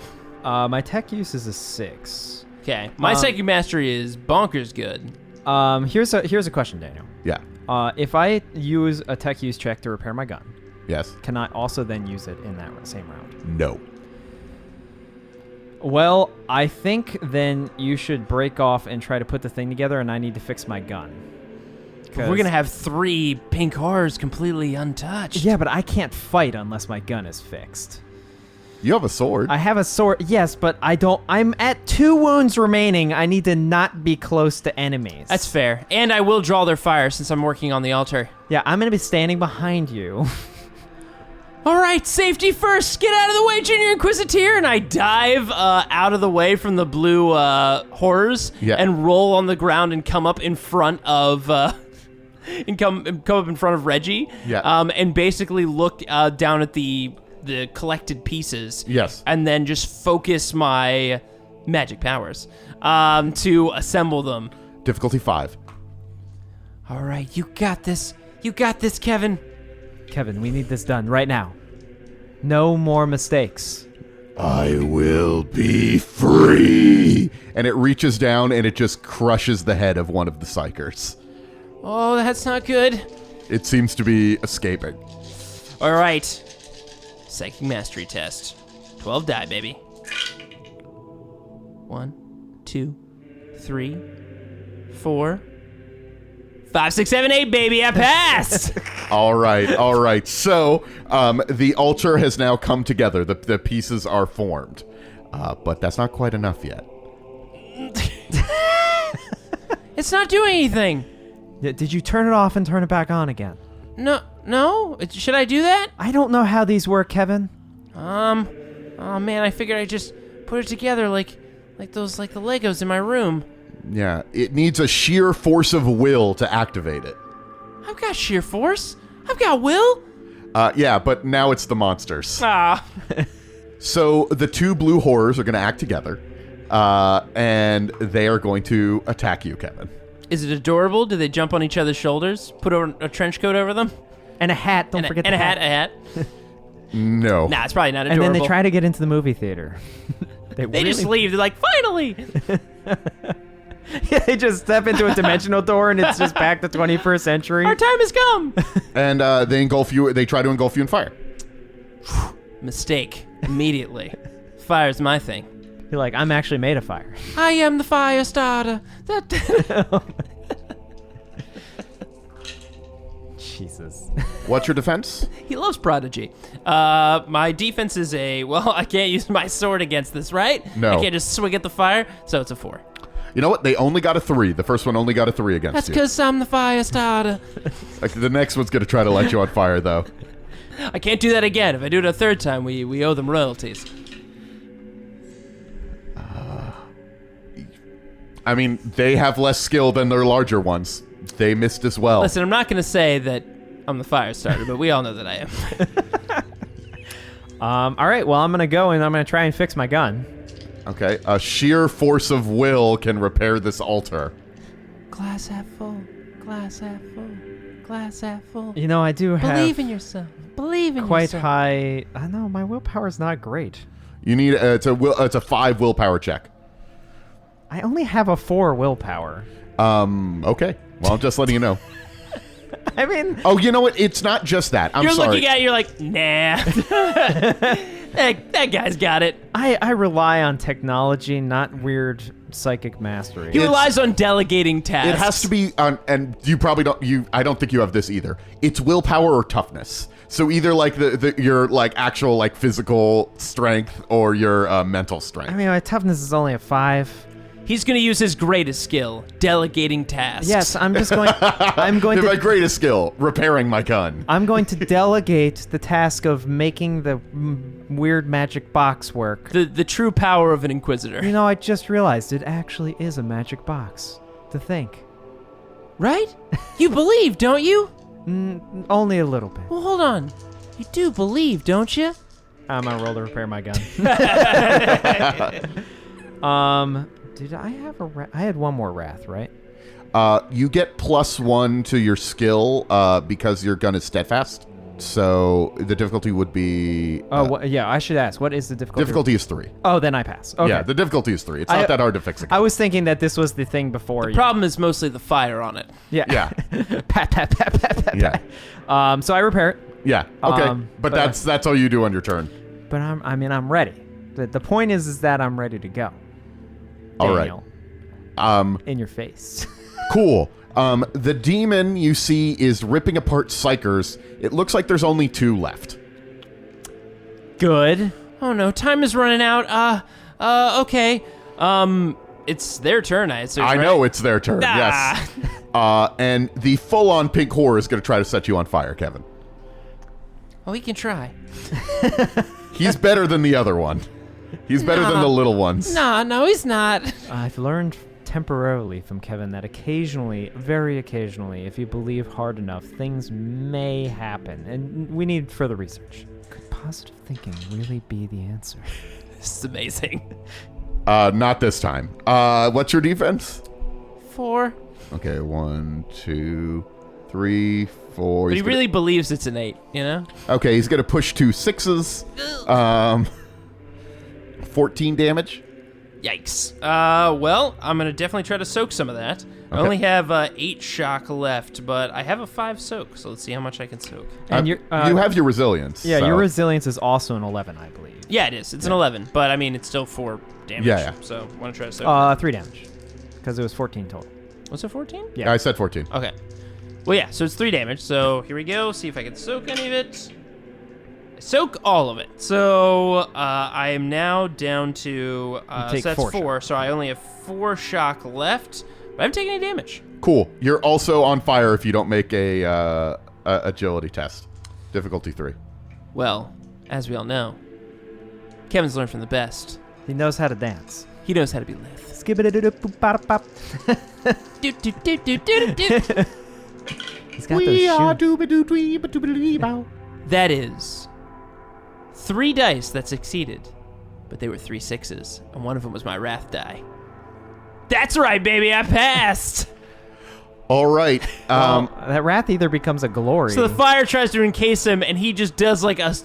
My tech use is a 6. Okay. My psychic mastery is bonkers good. Here's a question, Daniel. Yeah. If I use a tech use check to repair my gun, Yes. can I also then use it in that same round? No. Well, I think then you should break off and try to put the thing together, and I need to fix my gun. We're going to have 3 pink horrors completely untouched. Yeah, but I can't fight unless my gun is fixed. You have a sword. I have a sword, yes, but I don't. I'm at 2 wounds remaining. I need to not be close to enemies. That's fair. And I will draw their fire since I'm working on the altar. Yeah, I'm going to be standing behind you. All right, safety first. Get out of the way, Junior Inquisitor. And I dive out of the way from the blue horrors and roll on the ground and come up in front of come up in front of Reggie. Yeah. And basically look down at the collected pieces. Yes. And then just focus my magic powers to assemble them. Difficulty 5. All right, you got this. You got this, Kevin. Kevin, we need this done right now. No more mistakes. I will be free. And it reaches down and it just crushes the head of one of the psychers. Oh, that's not good. It seems to be escaping. All right. Psychic mastery test. 12 die, baby. 1, 2, 3, 4, 5, 6, 7, 8, baby. I passed. All right. So the altar has now come together. The pieces are formed. But that's not quite enough yet. It's not doing anything. Did you turn it off and turn it back on again? No. Should I do that? I don't know how these work, Kevin. Oh man, I figured I'd just put it together like the Legos in my room. Yeah, it needs a sheer force of will to activate it. I've got sheer force. I've got will. Yeah, but now it's the monsters. Ah. So the 2 blue horrors are going to act together, and they are going to attack you, Kevin. Is it adorable? Do they jump on each other's shoulders? Put a trench coat over them? And a hat. Don't forget the hat. A hat. No. Nah, it's probably not And adorable. then they try to get into the movie theater. They just leave. They're like, finally! They just step into a dimensional door and it's just back to 21st century. Our time has come! And they engulf you. They try to engulf you in fire. Mistake. Immediately. Fire's my thing. You're like, I'm actually made of fire. I am the fire starter. Jesus. What's your defense? He loves Prodigy. My defense is I can't use my sword against this, right? No. I can't just swing at the fire, so it's a 4. You know what? They only got a 3. The first one only got a 3 against That's you. because I'm the fire starter. Like, the next one's going to try to light you on fire, though. I can't do that again. If I do it a third time, we owe them royalties. I mean, they have less skill than their larger ones. They missed as well. Listen, I'm not going to say that I'm the fire starter, but we all know that I am. All right, well, I'm going to go and I'm going to try and fix my gun. Okay, a sheer force of will can repair this altar. Glass half full, glass half full, glass half full. You know, I do have Believe in yourself. Believe in quite yourself. high... I know, my willpower's not great. You need it's a 5 willpower check. I only have a 4 willpower. Okay. Well, I'm just letting you know. I mean... Oh, you know what? It's not just that. I'm You're sorry. looking at it, you're like, nah. that guy's got it. I rely on technology, not weird psychic mastery. He relies on delegating tasks. It has to be on, and you probably don't. I don't think you have this either. It's willpower or toughness. So either like your like actual like physical strength or your mental strength. I mean, my toughness is only a 5. He's going to use his greatest skill, delegating tasks. Yes, I'm just going... I'm going My to... greatest skill, repairing my gun. I'm going to delegate the task of making the weird magic box work. The true power of an Inquisitor. You know, I just realized it actually is a magic box. To think. Right? You believe, don't you? Only a little bit. Well, hold on. You do believe, don't you? I'm gonna roll to repair my gun. Did I have I had one more wrath, right? You get +1 to your skill because your gun is steadfast. So the difficulty would be... yeah, I should ask. What is the difficulty? Difficulty is 3. Oh, then I pass. Okay. Yeah, the difficulty is 3. It's not that hard to fix it. I was thinking that this was the thing before. The problem is mostly the fire on it. Yeah. Yeah. Pat, pat, pat, pat, pat, Yeah. pat. So I repair it. Yeah, okay. but But that's all you do on your turn. But I'm ready. The point is that I'm ready to go. All right. Daniel, in your face. Cool. The demon you see is ripping apart psychers. It looks like there's only 2 left. Good. Oh no, time is running out. Okay. It's their turn, I assume. I right? know it's their turn, Ah. yes. And the full-on pink whore is going to try to set you on fire, Kevin. Oh, we can try. He's better than the other one. He's better than the little ones. Nah, no, he's not. I've learned temporarily from Kevin that occasionally, very occasionally, if you believe hard enough, things may happen, and we need further research. Could positive thinking really be the answer? This is amazing. Not this time. What's your defense? 4. Okay, 1, 2, 3, 4. But he really believes it's an 8, you know? Okay, he's going to push 2 6s. 14 damage. Yikes. Well, I'm going to definitely try to soak some of that. I Okay. only have 8 shock left, but I have a 5 soak, so let's see how much I can soak. And you have your resilience. Yeah, so. your resilience is also an 11, I believe. Yeah, it is. It's an 11, but I mean, it's still 4 damage. Yeah. So, want to try to soak? 3 damage, because it was 14 total. Was it 14? Yeah. I said 14. Okay. Well, yeah, so it's 3 damage. So here we go. See if I can soak any of it. I soak all of it. So I am now down to... take so that's 4 4. So I only have 4 shock left. But I haven't taken any damage. Cool. You're also on fire if you don't make a agility test. Difficulty 3. Well, as we all know, Kevin's learned from the best. He knows how to dance. He knows how to be lithe. Skip-a-da-da-da-boop-ba-da-bop. Do, do, do, do, do, do. He's got those shoes. That is 3 dice that succeeded, but they were 3 6s, and one of them was my wrath die. That's right, baby, I passed. All right. That wrath either becomes a glory. So the fire tries to encase him, and he just does like a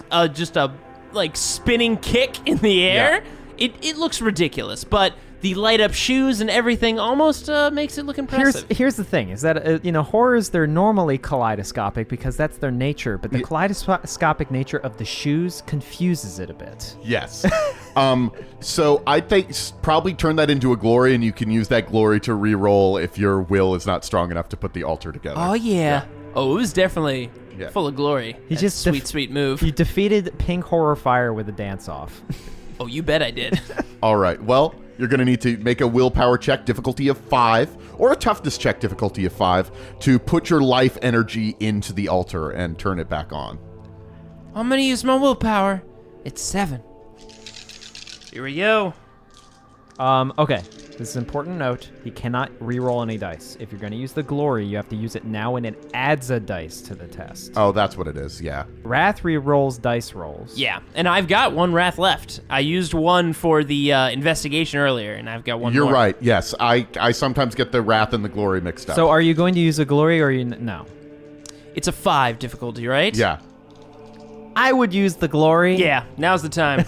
spinning kick in the air. Yeah. It looks ridiculous, but the light up shoes and everything almost makes it look impressive. Here's the thing: is that horrors, they're normally kaleidoscopic because that's their nature, but the kaleidoscopic nature of the shoes confuses it a bit. Yes. So I think probably turn that into a glory, and you can use that glory to re-roll if your will is not strong enough to put the altar together. Oh yeah. Oh, it was definitely Yeah. full of glory. He That just sweet move. You defeated Pink Horror Fire with a dance off. Oh, you bet I did. All right. Well, You're going to need to make a willpower check, difficulty of 5, or a toughness check, difficulty of 5, to put your life energy into the altar and turn it back on. I'm gonna use my willpower. It's 7. Here we go. Okay. This is an important note. He cannot re-roll any dice. If you're going to use the glory, you have to use it now, and it adds a dice to the test. Oh, that's what it is, yeah. Wrath re-rolls dice rolls. Yeah, and I've got 1 wrath left. I used 1 for the investigation earlier, and I've got 1 You're more. right, yes. I sometimes get the wrath and the glory mixed up. So are you going to use a glory or you no? It's a 5 difficulty, right? Yeah. I would use the glory. Yeah, now's the time.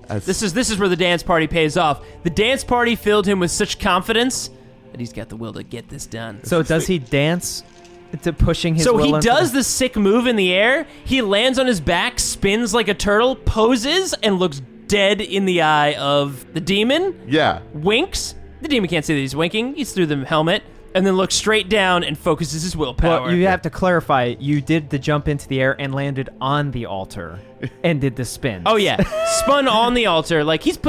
This is where the dance party pays off. The dance party filled him with such confidence that he's got the will to get this done. So does he dance to pushing his will he into does the sick move in the air. He lands on his back, spins like a turtle, poses, and looks dead in the eye of the demon. Yeah. Winks. The demon can't see that he's winking. He's through the helmet. And then looks straight down and focuses his willpower. Well, you have to clarify. You did the jump into the air and landed on the altar and did the spin. Oh yeah, spun on the altar. Like he's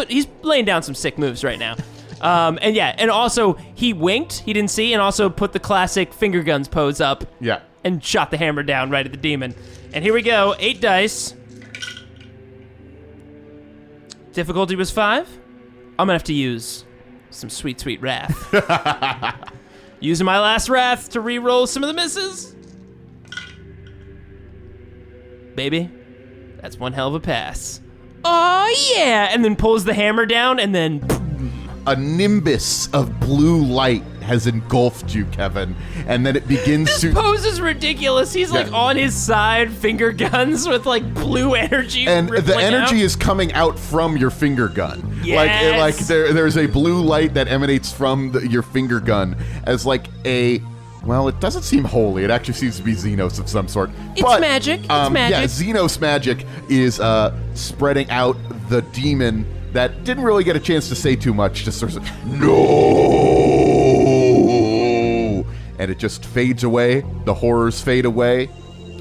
laying down some sick moves right now. And also he winked. He didn't see, and also put the classic finger guns pose up. Yeah. And shot the hammer down right at the demon. And here we go. 8 dice. Difficulty was 5. I'm gonna have to use some sweet, sweet wrath. Using my last wrath to re-roll some of the misses. Baby, that's one hell of a pass. Oh yeah! And then pulls the hammer down, and then A nimbus of blue light has engulfed you, Kevin, and then it begins this to... pose is ridiculous. He's like Yeah. on his side, finger guns with like blue energy. And the rippling energy out. is coming out from your finger gun. Yes. Like there's a blue light that emanates from your finger gun as like a... Well, it doesn't seem holy. It actually seems to be Xenos of some sort. It's But, magic. It's Yeah, magic. Xenos magic is spreading out the demon that didn't really get a chance to say too much. Just sort of, no! And it just fades away. The horrors fade away.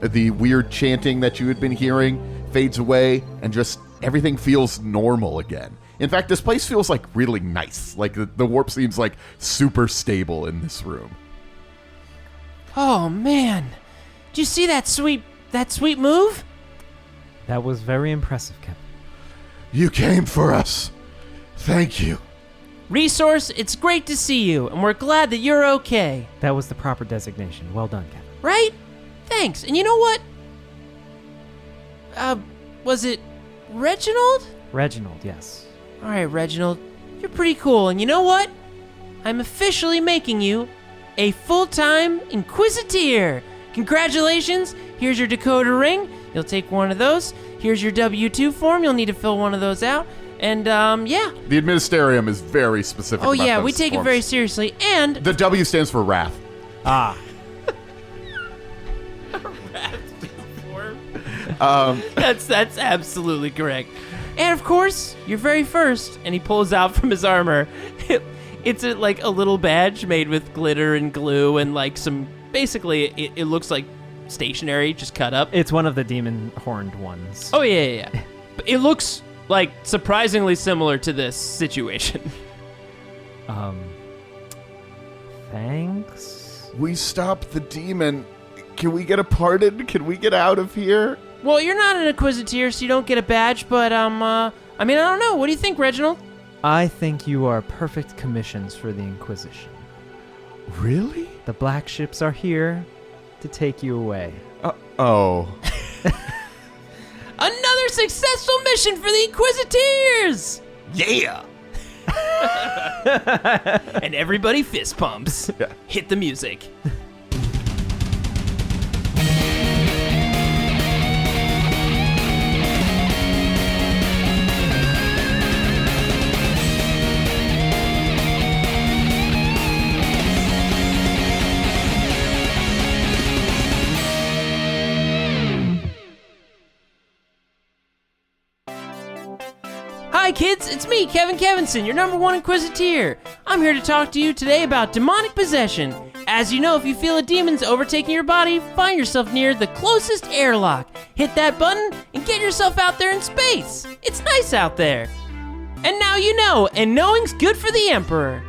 The weird chanting that you had been hearing fades away. And just everything feels normal again. In fact, this place feels like really nice. Like the warp seems like super stable in this room. Oh man, did you see that sweet move? That was very impressive, Kevin. You came for us. Thank you. Resource, it's great to see you, and we're glad that you're okay. That was the proper designation. Well done, Kevin. Right? Thanks. And you know what? Was it Reginald? Reginald, yes. All right, Reginald, you're pretty cool. And you know what? I'm officially making you a full-time Inquisitor. Congratulations. Here's your decoder ring. You'll take one of those. Here's your W-2 form. You'll need to fill one of those out. And, yeah. The Administerium is very specific Oh, about yeah, those we take it forms. very seriously. And The W stands for wrath. Ah. That's absolutely correct. And of course, your very first, and he pulls out from his armor, it's like a little badge made with glitter and glue and like some, basically it looks like stationery just cut up. It's one of the demon horned ones. Oh yeah. But it looks like surprisingly similar to this situation. Thanks. We stopped the demon. Can we get a pardon? Can we get out of here? Well, you're not an Inquisitor, so you don't get a badge, but I don't know. What do you think, Reginald? I think you are perfect commissions for the Inquisition. Really? The black ships are here to take you away. Oh. Another successful mission for the Inquisiteers! Yeah! And everybody fist pumps. Yeah. Hit the music. Hi kids, it's me, Kevin Kevinson, your #1 Inquisitor. I'm here to talk to you today about demonic possession. As you know, if you feel a demon's overtaking your body, find yourself near the closest airlock. Hit that button and get yourself out there in space. It's nice out there. And now you know, and knowing's good for the Emperor.